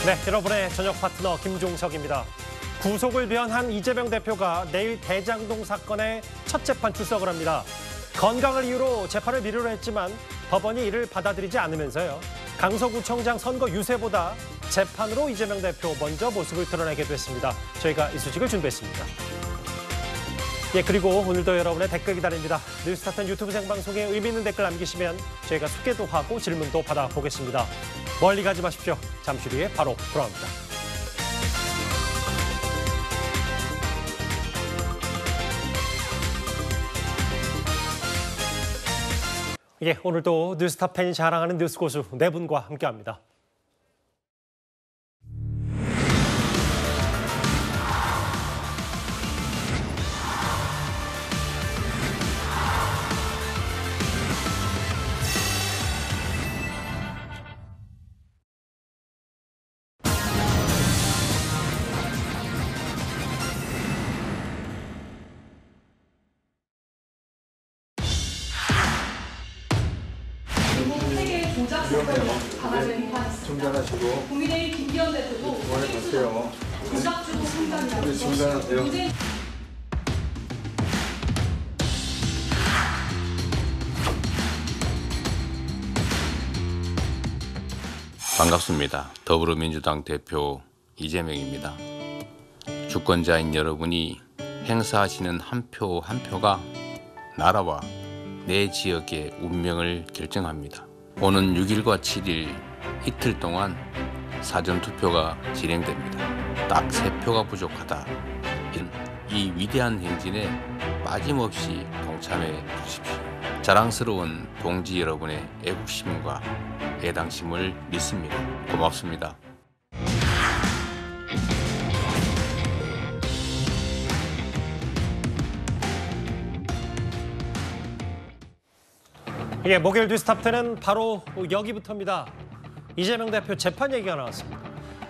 네, 여러분의 저녁 파트너 김종석입니다. 구속을 변한 이재명 대표가 내일 대장동 사건의 첫 재판 출석을 합니다. 건강을 이유로 재판을 미루려 했지만 법원이 이를 받아들이지 않으면서요. 강서구청장 선거 유세보다 재판으로 이재명 대표 먼저 모습을 드러내게 됐습니다. 저희가 이 소식을 준비했습니다. 예, 그리고 오늘도 여러분의 댓글 기다립니다. 뉴스타트 유튜브 생방송에 의미 있는 댓글 남기시면 저희가 소개도 하고 질문도 받아보겠습니다. 멀리 가지 마십시오. 잠시 후에 바로 돌아옵니다. 예, 오늘도 뉴스타 팬이 자랑하는 뉴스 고수 네 분과 함께합니다. 중단하시고 국민의힘 김기현 대표도 가세요. 조작 주고 판단이라고 중단하세요. 반갑습니다. 더불어민주당 대표 이재명입니다. 주권자인 여러분이 행사하시는 한 표 한 표가 나라와 내 지역의 운명을 결정합니다. 오는 6일과 7일 이틀 동안 사전투표가 진행됩니다. 딱 3표가 부족하다. 이 위대한 행진에 빠짐없이 동참해 주십시오. 자랑스러운 동지 여러분의 애국심과 애당심을 믿습니다. 고맙습니다. 예, 목요일 뉴스탑10은 바로 여기부터입니다. 이재명 대표 재판 얘기가 나왔습니다.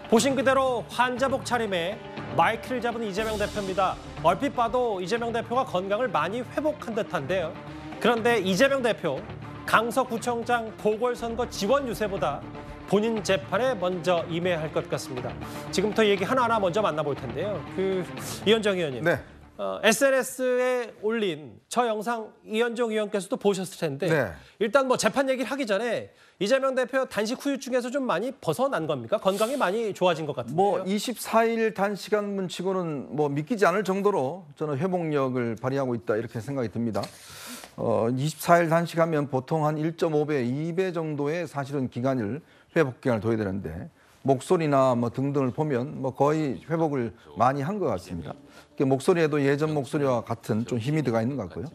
보신 그대로 환자복 차림에 마이크를 잡은 이재명 대표입니다. 얼핏 봐도 이재명 대표가 건강을 많이 회복한 듯한데요. 그런데 이재명 대표 강서구청장 보궐선거 지원 유세보다 본인 재판에 먼저 임해야 할 것 같습니다. 지금부터 얘기 하나하나 먼저 만나볼 텐데요. 이현정 의원님. 네. SNS에 올린 저 영상 이현정 의원께서도 보셨을 텐데 네. 일단 뭐 재판 얘기를 하기 전에 이재명 대표 단식 후유증에서 좀 많이 벗어난 겁니까? 건강이 많이 좋아진 것 같은데요. 뭐 24일 단시간문 치고는 뭐 믿기지 않을 정도로 저는 회복력을 발휘하고 있다 이렇게 생각이 듭니다. 24일 단식하면 보통 한 1.5배, 2배 정도의 사실은 기간을 회복 기간을 둬야 되는데 목소리나 뭐 등등을 보면 뭐 거의 회복을 많이 한 것 같습니다. 목소리에도 예전 목소리와 같은 좀 힘이 들어가 있는 것 같고요.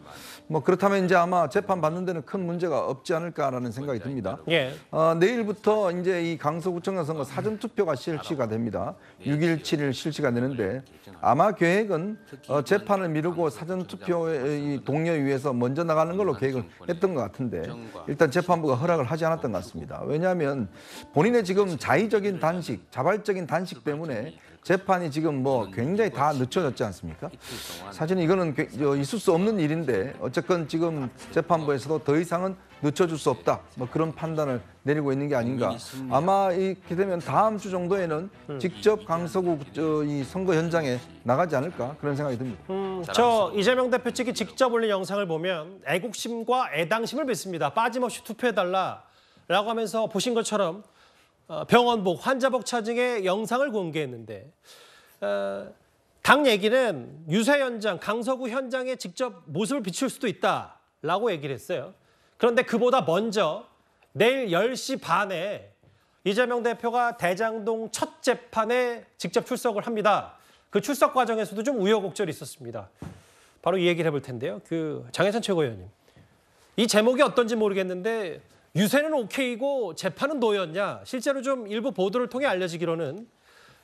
뭐 그렇다면 이제 아마 재판 받는 데는 큰 문제가 없지 않을까라는 생각이 듭니다. 예. 내일부터 이제 이 강서구청장 선거 사전 투표가 실시가 됩니다. 6일, 7일 실시가 되는데 아마 계획은 재판을 미루고 사전 투표의 독려에 위해서 먼저 나가는 걸로 계획을 했던 것 같은데 일단 재판부가 허락을 하지 않았던 것 같습니다. 왜냐하면 본인의 지금 자의적인 단식, 자발적인 단식 때문에 재판이 지금 뭐 굉장히 다 늦춰졌지 않습니까? 사실은 이거는 있을 수 없는 일인데 어쨌건 지금 재판부에서도 더 이상은 늦춰줄 수 없다. 뭐 그런 판단을 내리고 있는 게 아닌가. 아마 이렇게 되면 다음 주 정도에는 직접 강서구 이 선거 현장에 나가지 않을까 그런 생각이 듭니다. 저 이재명 대표 측이 직접 올린 영상을 보면 애국심과 애당심을 믿습니다. 빠짐없이 투표해달라라고 하면서 보신 것처럼 병원복, 환자복 차징의 영상을 공개했는데 당 얘기는 유세 현장, 강서구 현장에 직접 모습을 비출 수도 있다라고 얘기를 했어요. 그런데 그보다 먼저 내일 10시 반에 이재명 대표가 대장동 첫 재판에 직접 출석을 합니다. 그 출석 과정에서도 좀 우여곡절이 있었습니다. 바로 이 얘기를 해볼 텐데요. 장혜찬 최고위원님. 이 제목이 어떤지 모르겠는데 유세는 오케이고 재판은 노였냐. 실제로 좀 일부 보도를 통해 알려지기로는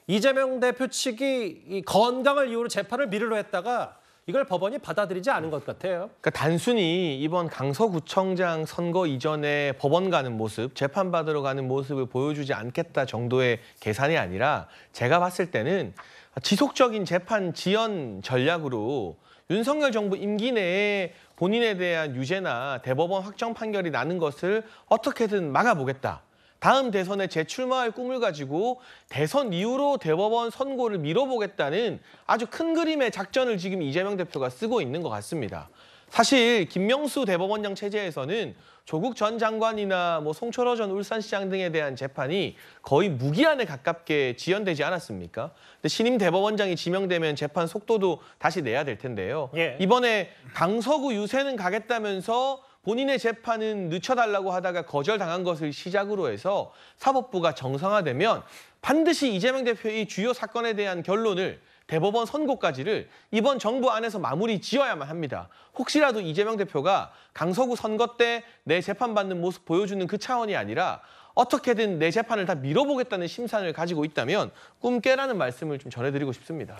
이재명 대표 측이 이 건강을 이유로 재판을 미루려 했다가 이걸 법원이 받아들이지 않은 것 같아요. 그러니까 단순히 이번 강서구청장 선거 이전에 법원 가는 모습, 재판받으러 가는 모습을 보여주지 않겠다 정도의 계산이 아니라 제가 봤을 때는 지속적인 재판 지연 전략으로 윤석열 정부 임기 내에 본인에 대한 유죄나 대법원 확정 판결이 나는 것을 어떻게든 막아보겠다. 다음 대선에 재출마할 꿈을 가지고 대선 이후로 대법원 선고를 미뤄보겠다는 아주 큰 그림의 작전을 지금 이재명 대표가 쓰고 있는 것 같습니다. 사실 김명수 대법원장 체제에서는 조국 전 장관이나 송철호 전 울산시장 등에 대한 재판이 거의 무기한에 가깝게 지연되지 않았습니까? 근데 신임 대법원장이 지명되면 재판 속도도 다시 내야 될 텐데요. 예. 이번에 강서구 유세는 가겠다면서 본인의 재판은 늦춰달라고 하다가 거절당한 것을 시작으로 해서 사법부가 정상화되면 반드시 이재명 대표의 주요 사건에 대한 결론을 대법원 선고까지를 이번 정부 안에서 마무리 지어야만 합니다. 혹시라도 이재명 대표가 강서구 선거 때 내 재판받는 모습 보여주는 그 차원이 아니라 어떻게든 내 재판을 다 밀어보겠다는 심산을 가지고 있다면 꿈 깨라는 말씀을 좀 전해드리고 싶습니다.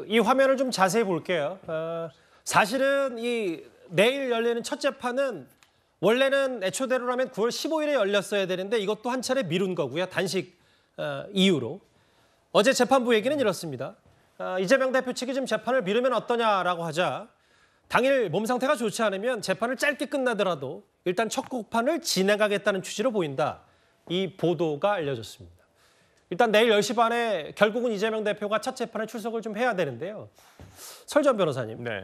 이 화면을 좀 자세히 볼게요. 사실은 이 내일 열리는 첫 재판은 원래는 애초대로라면 9월 15일에 열렸어야 되는데 이것도 한 차례 미룬 거고요. 단식 이유로. 어제 재판부 얘기는 이렇습니다. 이재명 대표 측이 지금 재판을 미루면 어떠냐라고 하자 당일 몸 상태가 좋지 않으면 재판을 짧게 끝나더라도 일단 첫 공판을 진행하겠다는 취지로 보인다. 이 보도가 알려졌습니다. 일단 내일 10시 반에 결국은 이재명 대표가 첫 재판에 출석을 좀 해야 되는데요. 설 전 변호사님, 네.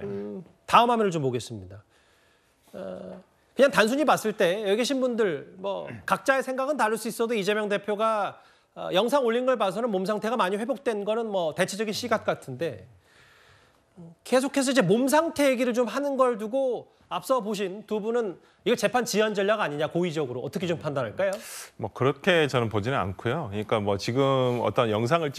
다음 화면을 좀 보겠습니다. 그냥 단순히 봤을 때 여기 계신 분들 각자의 생각은 다를 수 있어도 이재명 대표가 영상 올린 걸 봐서는 몸 상태가 많이 회복된 거는 대체적인 시각 같은데 계속해서 이제 몸 상태 얘기를 좀 하는 걸 두고 앞서 보신 두 분은 이거 재판 지연 전략 아니냐 고의적으로 어떻게 좀 판단할까요? 그렇게 저는 보지는 않고요. 그러니까 지금 어떤 영상을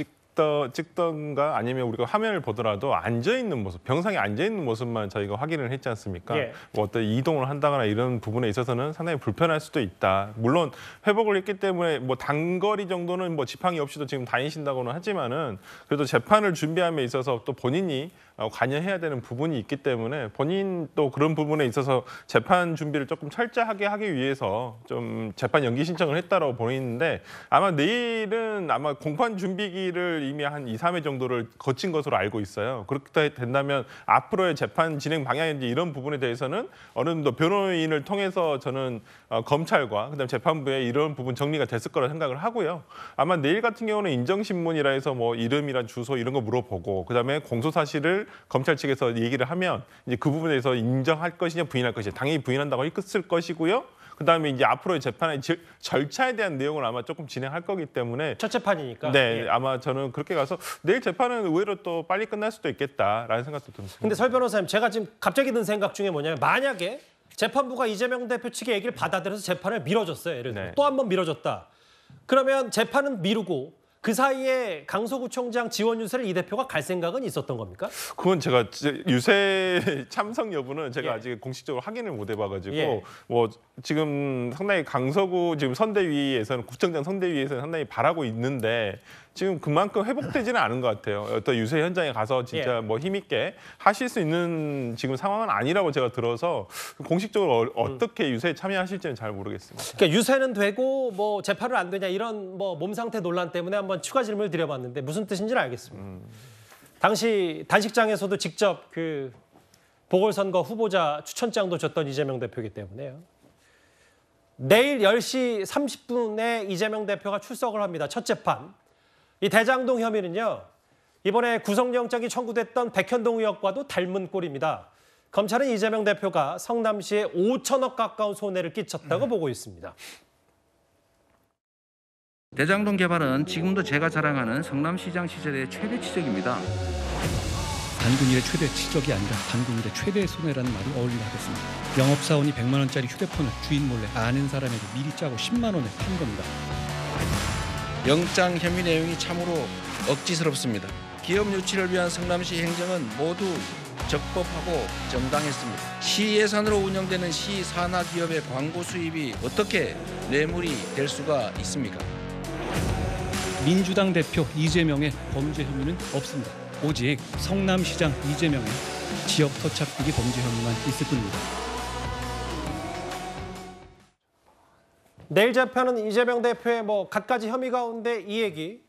찍던가 아니면 우리가 화면을 보더라도 앉아있는 모습, 병상에 앉아있는 모습만 저희가 확인을 했지 않습니까? 예. 어떤 이동을 한다거나 이런 부분에 있어서는 상당히 불편할 수도 있다. 물론 회복을 했기 때문에 단거리 정도는 지팡이 없이도 지금 다니신다고는 하지만은 그래도 재판을 준비함에 있어서 또 본인이 관여해야 되는 부분이 있기 때문에 본인 또 그런 부분에 있어서 재판 준비를 조금 철저하게 하기 위해서 좀 재판 연기 신청을 했다라고 보이는데 아마 내일은 아마 공판 준비기를 이미 한 2, 3회 정도를 거친 것으로 알고 있어요. 그렇게 된다면 앞으로의 재판 진행 방향인지 이런 부분에 대해서는 어느 정도 변호인을 통해서 저는 검찰과 그다음 재판부에 이런 부분 정리가 됐을 거라 생각을 하고요. 아마 내일 같은 경우는 인정신문이라 해서 이름이랑 주소 이런 거 물어보고 그다음에 공소사실을 검찰 측에서 얘기를 하면 이제 그 부분에 대해서 인정할 것이냐 부인할 것이냐 당연히 부인한다고 했을 것이고요. 그다음에 이제 앞으로의 재판의 절차에 대한 내용을 아마 조금 진행할 거기 때문에 첫 재판이니까. 네, 예. 아마 저는 그렇게 가서 내일 재판은 의외로 또 빨리 끝날 수도 있겠다라는 생각도 듭니다. 근데 설 변호사님 제가 지금 갑자기 든 생각 중에 뭐냐면 만약에 재판부가 이재명 대표 측의 얘기를 받아들여서 재판을 미뤄줬어요. 예를 들어 네. 또 한 번 미뤄줬다. 그러면 재판은 미루고 그 사이에 강서구청장 지원 유세를 이 대표가 갈 생각은 있었던 겁니까? 그건 제가 유세 참석 여부는 제가 예. 아직 공식적으로 확인을 못 해봐가지고 예. 지금 상당히 강서구 지금 선대위에서는 구청장 선대위에서는 상당히 바라고 있는데 지금 그만큼 회복되지는 않은 것 같아요. 어떤 유세 현장에 가서 진짜 예. 힘있게 하실 수 있는 지금 상황은 아니라고 제가 들어서 공식적으로 어떻게 유세에 참여하실지는 잘 모르겠습니다. 그러니까 유세는 되고 재판은 안 되냐 이런 몸 상태 논란 때문에 한번 추가 질문을 드려봤는데 무슨 뜻인지는 알겠습니다. 당시 단식장에서도 직접 그 보궐선거 후보자 추천장도 줬던 이재명 대표이기 때문에요. 내일 10시 30분에 이재명 대표가 출석을 합니다. 첫 재판. 이 대장동 혐의는요. 이번에 구속영장이 청구됐던 백현동 의혹과도 닮은 꼴입니다. 검찰은 이재명 대표가 성남시에 5천억 가까운 손해를 끼쳤다고 보고 있습니다. 대장동 개발은 지금도 제가 자랑하는 성남시장 시절의 최대 치적입니다. 반군일의 최대 치적이 아니라 반군일의 최대 손해라는 말이 어울리게 하겠습니다. 영업사원이 100만 원짜리 휴대폰을 주인 몰래 아는 사람에게 미리 짜고 10만 원에 판 겁니다. 영장 혐의 내용이 참으로 억지스럽습니다. 기업 유치를 위한 성남시 행정은 모두 적법하고 정당했습니다. 시 예산으로 운영되는 시 산하 기업의 광고 수입이 어떻게 뇌물이 될 수가 있습니까? 민주당 대표 이재명의 범죄 혐의는 없습니다. 오직 성남시장 이재명의 지역 토착비리 범죄 혐의만 있을 뿐입니다. 내일 재판은 이재명 대표의 갖가지 혐의 가운데 이 얘기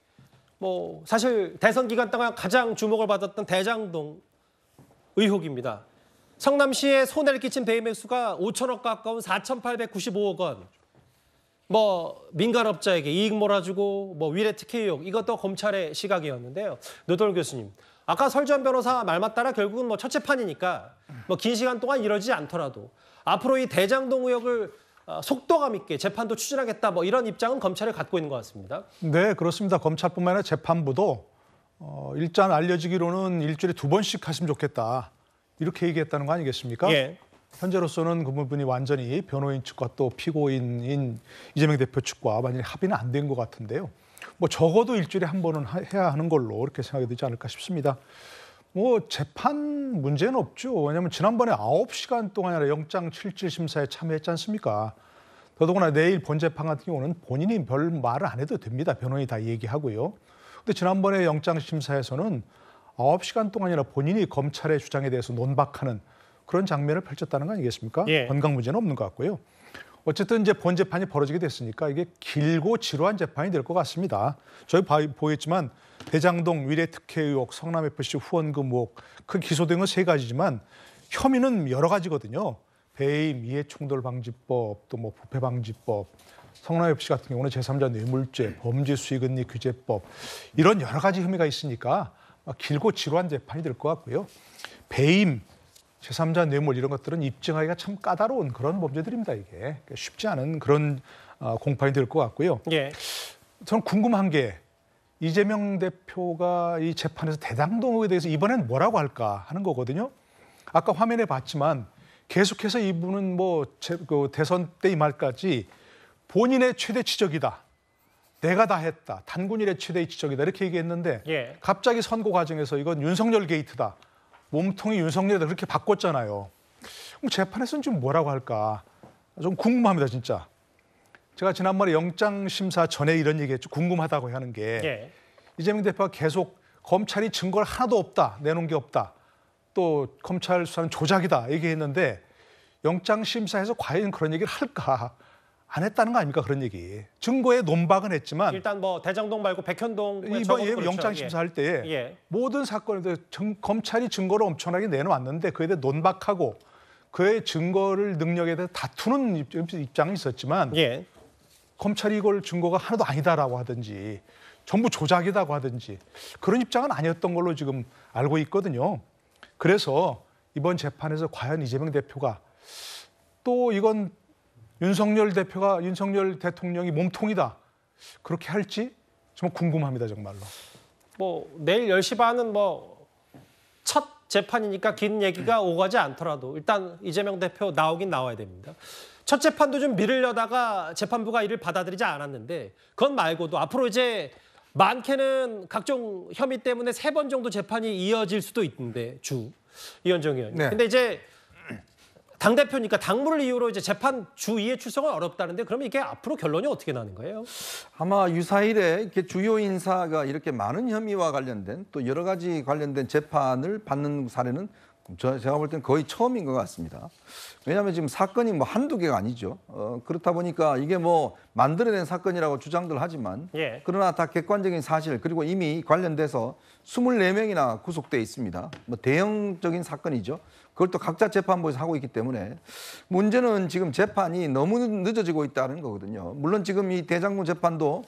사실 대선 기간 동안 가장 주목을 받았던 대장동 의혹입니다. 성남시에 손해를 끼친 배임액수가 5천억 가까운 4,895억 원. 뭐 민간업자에게 이익 몰아주고 뭐 위례 특혜 의혹 이것도 검찰의 시각이었는데요. 노돌 교수님, 아까 설주한 변호사 말 맞따라 결국은 뭐 첫 재판이니까 뭐 긴 시간 동안 이러지 않더라도 앞으로 이 대장동 의혹을 속도감 있게 재판도 추진하겠다 뭐 이런 입장은 검찰이 갖고 있는 것 같습니다. 네, 그렇습니다. 검찰뿐만 아니라 재판부도 일단 알려지기로는 일주일에 2번씩 하시면 좋겠다. 이렇게 얘기했다는 거 아니겠습니까? 예. 현재로서는 그 부분이 완전히 변호인 측과 또 피고인인 이재명 대표 측과 완전히 합의는 안 된 것 같은데요. 뭐 적어도 일주일에 한 번은 해야 하는 걸로 이렇게 생각이 되지 않을까 싶습니다. 뭐 재판 문제는 없죠. 왜냐하면 지난번에 9시간 동안이나 영장 7질 심사에 참여했지 않습니까? 더더구나 내일 본재판 같은 경우는 본인이 별 말을 안 해도 됩니다. 변호인이 다 얘기하고요. 근데 지난번에 영장 심사에서는 9시간 동안이나 본인이 검찰의 주장에 대해서 논박하는 그런 장면을 펼쳤다는 거 아니겠습니까? 예. 건강 문제는 없는 것 같고요. 어쨌든 이제 본 재판이 벌어지게 됐으니까 이게 길고 지루한 재판이 될 것 같습니다. 저희 보였지만 대장동 위례 특혜 의혹, 성남FC 후원금 의혹, 그 기소된 건 3가지지만 혐의는 여러 가지거든요. 배임, 이해충돌방지법, 또 뭐 부패방지법, 성남FC 같은 경우는 제3자 뇌물죄, 범죄수익은리 규제법 이런 여러 가지 혐의가 있으니까 길고 지루한 재판이 될 것 같고요. 배임, 제3자 뇌물 이런 것들은 입증하기가 참 까다로운 그런 범죄들입니다. 이게 쉽지 않은 그런 공판이 될 것 같고요. 예. 저는 궁금한 게 이재명 대표가 이 재판에서 대장동 의혹에 대해서 이번엔 뭐라고 할까 하는 거거든요. 아까 화면에 봤지만 계속해서 이분은 뭐 대선 때 이 말까지 본인의 최대 지적이다. 내가 다 했다. 단군일의 최대 지적이다. 이렇게 얘기했는데 예. 갑자기 선거 과정에서 이건 윤석열 게이트다. 몸통이 윤석열이다. 그렇게 바꿨잖아요. 그럼 재판에서는 좀 뭐라고 할까? 좀 궁금합니다, 진짜. 제가 지난번에 영장 심사 전에 이런 얘기했죠. 궁금하다고 하는 게 예. 이재명 대표가 계속 검찰이 증거를 하나도 없다. 내놓은 게 없다. 또 검찰 수사는 조작이다. 얘기했는데 영장 심사에서 과연 그런 얘기를 할까? 안 했다는 거 아닙니까? 그런 얘기. 증거에 논박은 했지만 일단 뭐 대장동 말고 백현동 이번 영장 심사할 때 예. 모든 사건에 검찰이 증거를 엄청나게 내놓았는데 그에 대해 논박하고 그의 증거를 능력에 대해 다투는 입장이 있었지만 예. 검찰이 이걸 증거가 하나도 아니다라고 하든지 전부 조작이라고 하든지 그런 입장은 아니었던 걸로 지금 알고 있거든요. 그래서 이번 재판에서 과연 이재명 대표가 또 이건 윤석열 대통령이 몸통이다. 그렇게 할지 정말 궁금합니다, 정말로. 뭐 내일 10시 반은 뭐 첫 재판이니까 긴 얘기가 오가지 않더라도 일단 이재명 대표 나오긴 나와야 됩니다. 첫 재판도 좀 미루려다가 재판부가 이를 받아들이지 않았는데 그건 말고도 앞으로 이제 많게는 각종 혐의 때문에 3번 정도 재판이 이어질 수도 있는데 이현정 의원님. 네. 근데 이제 당대표니까 당무를 이유로 이제 재판 주 2회 출석은 어렵다는데 그러면 이게 앞으로 결론이 어떻게 나는 거예요? 아마 유사일에 이렇게 주요 인사가 이렇게 많은 혐의와 관련된 또 여러 가지 관련된 재판을 받는 사례는 제가 볼 때는 거의 처음인 것 같습니다. 왜냐하면 지금 사건이 뭐 한두 개가 아니죠. 그렇다 보니까 이게 뭐 만들어낸 사건이라고 주장들 하지만 예. 그러나 다 객관적인 사실 그리고 이미 관련돼서 24명이나 구속돼 있습니다. 뭐 대형적인 사건이죠. 그걸 또 각자 재판부에서 하고 있기 때문에 문제는 지금 재판이 너무 늦어지고 있다는 거거든요. 물론 지금 이 대장동 재판도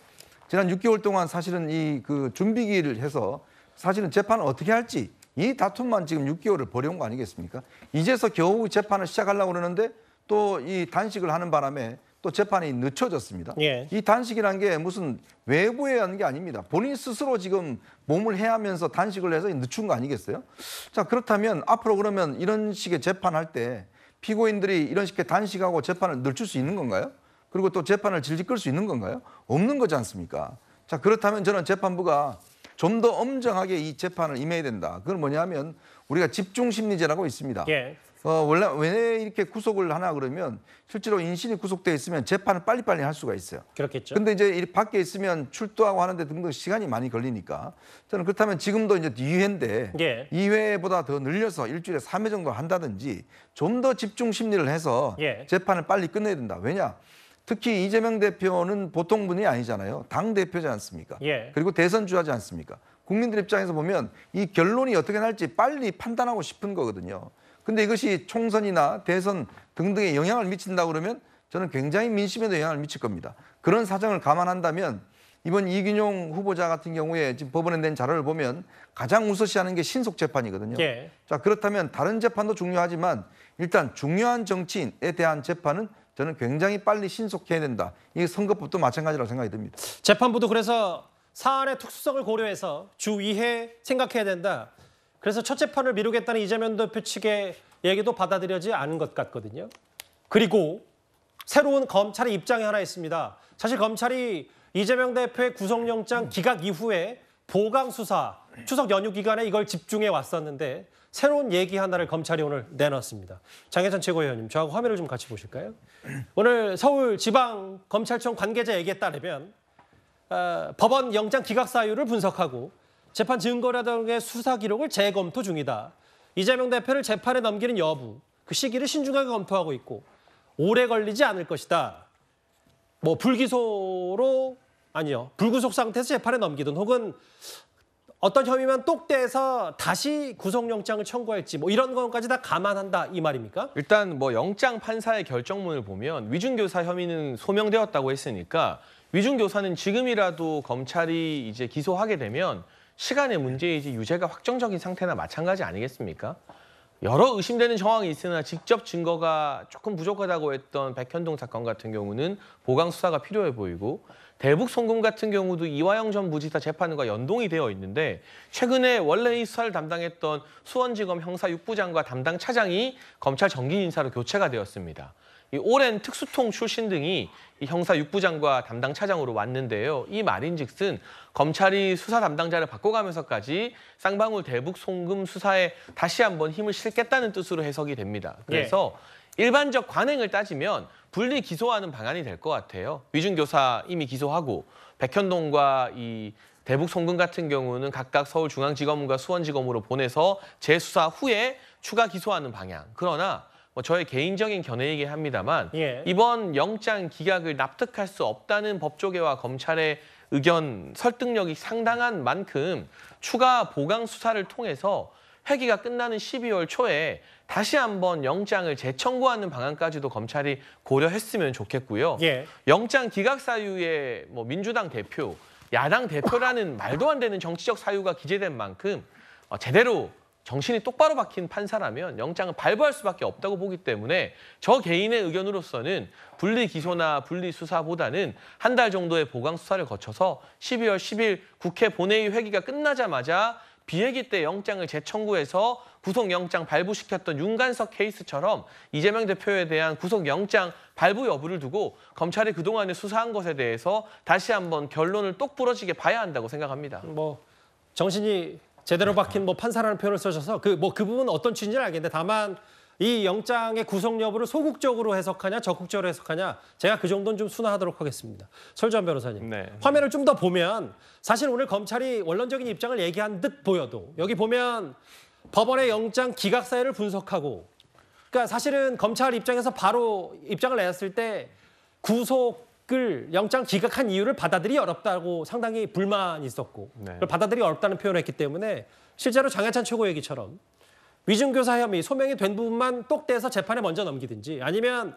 지난 6개월 동안 사실은 이 그 준비기를 해서 사실은 재판을 어떻게 할지 이 다툼만 지금 6개월을 벌여온 거 아니겠습니까? 이제서 겨우 재판을 시작하려고 그러는데 또 이 단식을 하는 바람에 또 재판이 늦춰졌습니다. 예. 이 단식이라는 게 무슨 외부에 하는 게 아닙니다. 본인 스스로 지금 몸을 해하면서 단식을 해서 늦춘 거 아니겠어요? 자, 그렇다면 앞으로 그러면 이런 식의 재판할 때 피고인들이 이런 식의 단식하고 재판을 늦출 수 있는 건가요? 그리고 또 재판을 질질 끌 수 있는 건가요? 없는 거지 않습니까? 자, 그렇다면 저는 재판부가 좀 더 엄정하게 이 재판을 임해야 된다. 그건 뭐냐면 우리가 집중심리제라고 있습니다. 예. 원래 왜 이렇게 구속을 하나 그러면 실제로 인신이 구속돼 있으면 재판을 빨리빨리 할 수가 있어요. 그렇겠죠. 근데 이제 이 밖에 있으면 출두하고 하는데 등등 시간이 많이 걸리니까 저는 그렇다면 지금도 이제 2회인데 예. 2회보다 더 늘려서 일주일에 3회 정도 한다든지 좀 더 집중 심리를 해서 예. 재판을 빨리 끝내야 된다. 왜냐? 특히 이재명 대표는 보통 분이 아니잖아요. 당 대표지 않습니까? 예. 그리고 대선 주자지 않습니까? 국민들 입장에서 보면 이 결론이 어떻게 날지 빨리 판단하고 싶은 거거든요. 근데 이것이 총선이나 대선 등등에 영향을 미친다 그러면 저는 굉장히 민심에도 영향을 미칠 겁니다. 그런 사정을 감안한다면 이번 이균용 후보자 같은 경우에 지금 법원에 낸 자료를 보면 가장 우선시하는 게 신속 재판이거든요. 예. 자, 그렇다면 다른 재판도 중요하지만 일단 중요한 정치인에 대한 재판은 저는 굉장히 빨리 신속해야 된다. 이게 선거법도 마찬가지라고 생각이 듭니다. 재판부도 그래서 사안의 특수성을 고려해서 주의해 생각해야 된다. 그래서 첫 재판을 미루겠다는 이재명 대표 측의 얘기도 받아들여지지 않은 것 같거든요. 그리고 새로운 검찰의 입장이 하나 있습니다. 사실 검찰이 이재명 대표의 구속영장 기각 이후에 보강 수사, 추석 연휴 기간에 이걸 집중해 왔었는데 새로운 얘기 하나를 검찰이 오늘 내놨습니다. 장혜찬 최고위원님, 저하고 화면을 좀 같이 보실까요? 오늘 서울지방검찰청 관계자 얘기에 따르면 법원 영장 기각 사유를 분석하고 재판 증거라 등의 수사 기록을 재검토 중이다. 이재명 대표를 재판에 넘기는 여부, 그 시기를 신중하게 검토하고 있고 오래 걸리지 않을 것이다. 뭐 불기소로 아니요, 불구속 상태에서 재판에 넘기든 혹은 어떤 혐의만 똑대서 다시 구속영장을 청구할지 뭐 이런 것까지 다 감안한다 이 말입니까? 일단 뭐 영장 판사의 결정문을 보면 위중교사 혐의는 소명되었다고 했으니까 위중교사는 지금이라도 검찰이 이제 기소하게 되면 시간의 문제이지 유죄가 확정적인 상태나 마찬가지 아니겠습니까? 여러 의심되는 정황이 있으나 직접 증거가 조금 부족하다고 했던 백현동 사건 같은 경우는 보강 수사가 필요해 보이고 대북 송금 같은 경우도 이화영 전 부지사 재판과 연동이 되어 있는데 최근에 원래 이 수사를 담당했던 수원지검 형사 6부장과 담당 차장이 검찰 정기 인사로 교체가 되었습니다. 이 오랜 특수통 출신 등이 이 형사 6부장과 담당 차장으로 왔는데요. 이 말인즉슨 검찰이 수사 담당자를 바꿔가면서까지 쌍방울 대북 송금 수사에 다시 한번 힘을 실겠다는 뜻으로 해석이 됩니다. 그래서 일반적 관행을 따지면 분리 기소하는 방안이 될 것 같아요. 위중교사 이미 기소하고 백현동과 이 대북 송금 같은 경우는 각각 서울중앙지검과 수원지검으로 보내서 재수사 후에 추가 기소하는 방향. 그러나 뭐 저의 개인적인 견해이긴 합니다만 이번 영장 기각을 납득할 수 없다는 법조계와 검찰의 의견 설득력이 상당한 만큼 추가 보강 수사를 통해서 회기가 끝나는 12월 초에 다시 한번 영장을 재청구하는 방안까지도 검찰이 고려했으면 좋겠고요. 영장 기각 사유에 뭐 민주당 대표, 야당 대표라는 말도 안 되는 정치적 사유가 기재된 만큼 제대로 정신이 똑바로 박힌 판사라면 영장을 발부할 수밖에 없다고 보기 때문에 저 개인의 의견으로서는 분리 기소나 분리 수사보다는 한 달 정도의 보강 수사를 거쳐서 12월 10일 국회 본회의 회기가 끝나자마자 비회기 때 영장을 재청구해서 구속영장 발부시켰던 윤관석 케이스처럼 이재명 대표에 대한 구속영장 발부 여부를 두고 검찰이 그동안에 수사한 것에 대해서 다시 한번 결론을 똑부러지게 봐야 한다고 생각합니다. 뭐 정신이 제대로 박힌 뭐 판사라는 표현을 쓰셔서 그 부분은 어떤 취지인지는 알겠는데 다만 이 영장의 구속 여부를 소극적으로 해석하냐 적극적으로 해석하냐 제가 그 정도는 좀 순화하도록 하겠습니다. 설주환 변호사님. 화면을 좀 더 보면 사실 오늘 검찰이 원론적인 입장을 얘기한 듯 보여도 여기 보면 법원의 영장 기각 사유를 분석하고 그러니까 사실은 검찰 입장에서 바로 입장을 내었을 때 구속을 영장 기각한 이유를 받아들이기 어렵다고 상당히 불만이 있었고 그걸 받아들이기 어렵다는 표현을 했기 때문에 실제로 장혜찬 최고 얘기처럼 위중교사 혐의 소명이 된 부분만 똑대서 재판에 먼저 넘기든지 아니면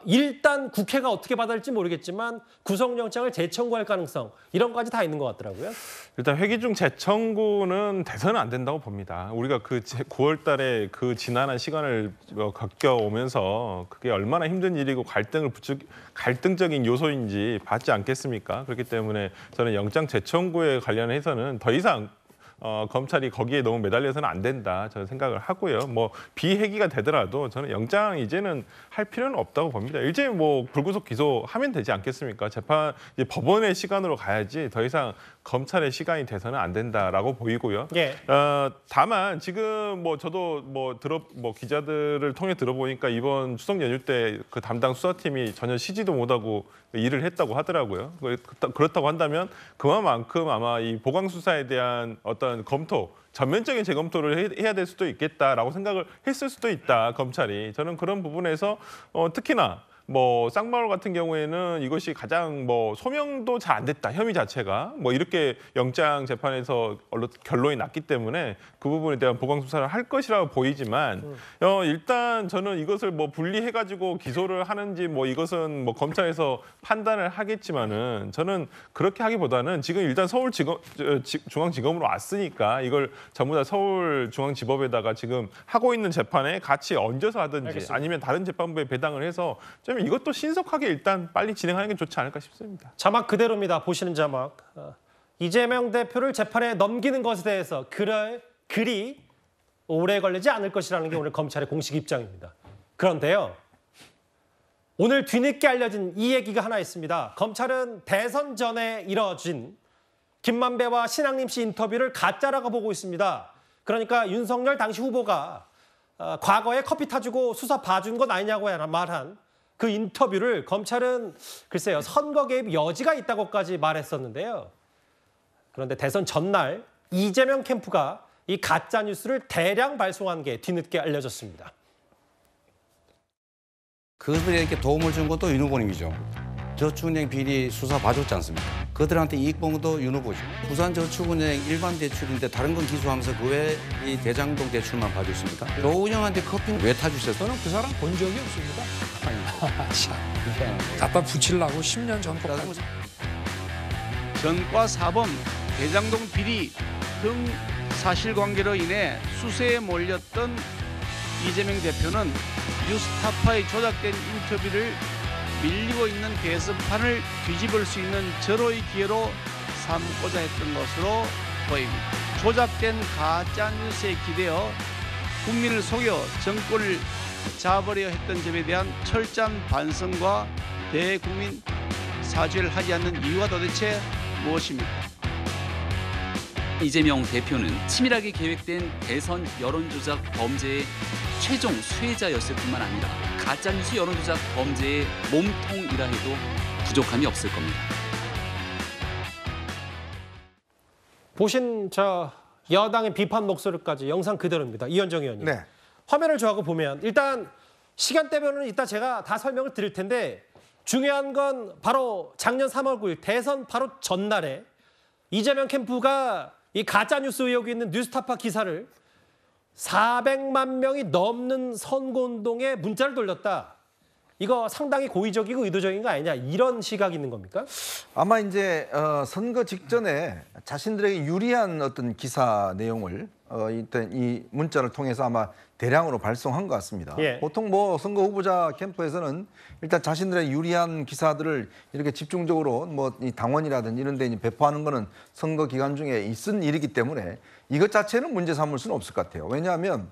일단 국회가 어떻게 받아들일지 모르겠지만 구속영장을 재청구할 가능성 이런 것까지 다 있는 것 같더라고요. 일단 회기 중 재청구는 돼서는 안 된다고 봅니다. 우리가 그 9월 달에 그 지난한 시간을 겪어오면서 그게 얼마나 힘든 일이고 갈등적인 요소인지 봤지 않겠습니까? 그렇기 때문에 저는 영장 재청구에 관련해서는 더 이상 검찰이 거기에 너무 매달려서는 안 된다 저는 생각을 하고요. 뭐 비회기가 되더라도 저는 영장 이제는 할 필요는 없다고 봅니다. 이제 뭐 불구속 기소하면 되지 않겠습니까? 재판 이제 법원의 시간으로 가야지 더 이상 검찰의 시간이 돼서는 안 된다라고 보이고요. 다만 지금 뭐 저도 뭐 기자들을 통해 들어보니까 이번 추석 연휴 때 그 담당 수사팀이 전혀 쉬지도 못하고 일을 했다고 하더라고요. 그렇다고 한다면 그만큼 아마 이 보강 수사에 대한 어떤 검토, 전면적인 재검토를 해야 될 수도 있겠다라고 생각을 했을 수도 있다, 검찰이. 저는 그런 부분에서 특히나 뭐 쌍방울 같은 경우에는 이것이 가장 뭐 소명도 잘 안 됐다. 혐의 자체가 뭐 이렇게 영장 재판에서 결론이 났기 때문에 그 부분에 대한 보강 수사를 할 것이라고 보이지만 일단 저는 이것을 뭐 분리해가지고 기소를 하는지 뭐 이것은 뭐 검찰에서 판단을 하겠지만은 저는 그렇게 하기보다는 지금 일단 중앙지검으로 왔으니까 이걸 전부 다 서울중앙지법에다가 지금 하고 있는 재판에 같이 얹어서 하든지 알겠습니다. 아니면 다른 재판부에 배당을 해서 좀 이것도 신속하게 일단 빨리 진행하는 게 좋지 않을까 싶습니다. 자막 그대로입니다. 보시는 자막. 이재명 대표를 재판에 넘기는 것에 대해서 그리 오래 걸리지 않을 것이라는 게 오늘 검찰의 공식 입장입니다. 그런데요. 오늘 뒤늦게 알려진 이 얘기가 하나 있습니다. 검찰은 대선 전에 이뤄진 김만배와 신앙림 씨 인터뷰를 가짜라고 보고 있습니다. 그러니까 윤석열 당시 후보가 과거에 커피 타주고 수사 봐준 것 아니냐고 말한 그 인터뷰를 검찰은 글쎄요 선거 개입 여지가 있다고까지 말했었는데요. 그런데 대선 전날 이재명 캠프가 이 가짜 뉴스를 대량 발송한 게 뒤늦게 알려졌습니다. 그들에게 도움을 준 것도 윤 후보님이죠. 저축은행 비리 수사 봐줬지 않습니까? 그들한테 이익 본 것도 윤 후보죠. 부산저축은행 일반 대출인데 다른 건 기소하면서 그 외에 이 대장동 대출만 봐줬습니까? 노은영한테 커피는 왜 타주셨어요? 저는 그 사람 본 적이 없습니다. 참, 갖다 붙이려고 10년 전까지. 전과 사범, 대장동 비리 등 사실관계로 인해 수세에 몰렸던 이재명 대표는 뉴스타파의 조작된 인터뷰를 밀리고 있는 대선판을 뒤집을 수 있는 절호의 기회로 삼고자 했던 것으로 보입니다. 조작된 가짜뉴스에 기대어 국민을 속여 정권을 잡으려 했던 점에 대한 철저한 반성과 대국민 사죄를 하지 않는 이유가 도대체 무엇입니까? 이재명 대표는 치밀하게 계획된 대선 여론조작 범죄의 최종 수혜자였을 뿐만 아니라 가짜뉴스 여론조작 범죄의 몸통이라 해도 부족함이 없을 겁니다. 보신 저 여당의 비판 목소리까지 영상 그대로입니다. 이현정 의원님. 네. 화면을 저하고 보면 일단 시간대별로는 이따 제가 다 설명을 드릴 텐데 중요한 건 바로 작년 3월 9일 대선 바로 전날에 이재명 캠프가 이 가짜뉴스 의혹이 있는 뉴스타파 기사를 400만 명이 넘는 선거운동에 문자를 돌렸다. 이거 상당히 고의적이고 의도적인 거 아니냐 이런 시각이 있는 겁니까? 아마 이제 선거 직전에 자신들에게 유리한 어떤 기사 내용을 일단 이 문자를 통해서 아마 대량으로 발송한 것 같습니다. 예. 보통 뭐 선거 후보자 캠프에서는 일단 자신들의 유리한 기사들을 이렇게 집중적으로 뭐 이 당원이라든지 이런 데 배포하는 거는 선거 기간 중에 있은 일이기 때문에 이것 자체는 문제 삼을 수는 없을 것 같아요. 왜냐하면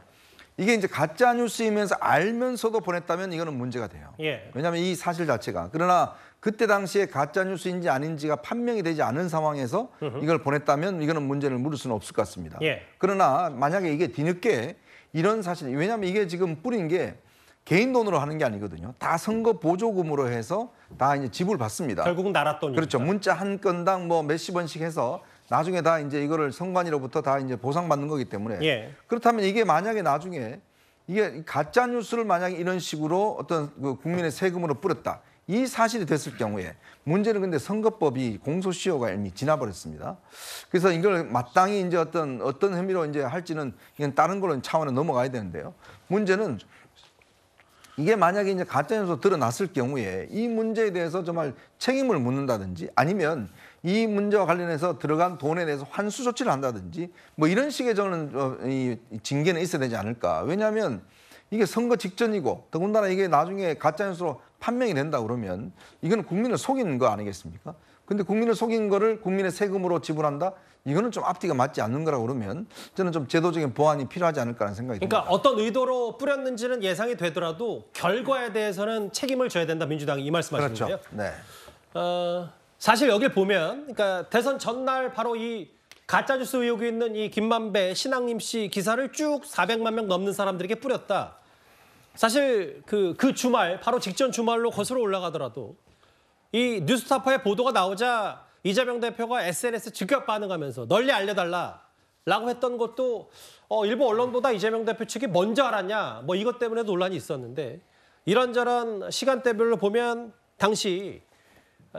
이게 이제 가짜 뉴스이면서 알면서도 보냈다면 이거는 문제가 돼요. 예. 왜냐하면 이 사실 자체가. 그러나 그때 당시에 가짜 뉴스인지 아닌지가 판명이 되지 않은 상황에서 이걸 보냈다면 이거는 문제를 물을 수는 없을 것 같습니다. 예. 그러나 만약에 이게 뒤늦게 이런 사실, 왜냐하면 이게 지금 뿌린 게 개인 돈으로 하는 게 아니거든요. 다 선거 보조금으로 해서 다 이제 지불 받습니다. 결국은 나라 돈이니까. 그렇죠. 문자 한 건당 뭐 몇십 원씩 해서 나중에 다 이제 이거를 선관위로부터 다 이제 보상받는 거기 때문에 예. 그렇다면 이게 만약에 나중에 이게 가짜 뉴스를 만약에 이런 식으로 어떤 그 국민의 세금으로 뿌렸다. 이 사실이 됐을 경우에 문제는 근데 선거법이 공소시효가 이미 지나버렸습니다. 그래서 이걸 마땅히 이제 어떤 혐의로 이제 할지는 이건 다른 걸로 차원에 넘어가야 되는데요. 문제는 이게 만약에 이제 가짜뉴스로 드러났을 경우에 이 문제에 대해서 정말 책임을 묻는다든지 아니면 이 문제와 관련해서 들어간 돈에 대해서 환수 조치를 한다든지 뭐 이런 식의 저는 이 징계는 있어야 되지 않을까. 왜냐하면 이게 선거 직전이고 더군다나 이게 나중에 가짜뉴스로 판명이 된다 그러면 이거는 국민을 속이는 거 아니겠습니까? 근데 국민을 속인 거를 국민의 세금으로 지불한다? 이거는 좀 앞뒤가 맞지 않는 거라고 그러면 저는 좀 제도적인 보완이 필요하지 않을까라는 생각이 듭니다. 그러니까 어떤 의도로 뿌렸는지는 예상이 되더라도 결과에 대해서는 책임을 져야 된다. 민주당이 이 말씀하시는 거예요. 그렇죠. 네. 사실 여기를 보면 그러니까 대선 전날 바로 이 가짜뉴스 의혹이 있는 이 김만배, 신앙림 씨 기사를 쭉 400만 명 넘는 사람들에게 뿌렸다. 사실 그 주말, 바로 직전 주말로 거슬러 올라가더라도 이 뉴스타파의 보도가 나오자 이재명 대표가 SNS 즉각 반응하면서 널리 알려달라라고 했던 것도 일부 언론보다 이재명 대표 측이 먼저 알았냐 뭐 이것 때문에 논란이 있었는데 이런저런 시간대별로 보면 당시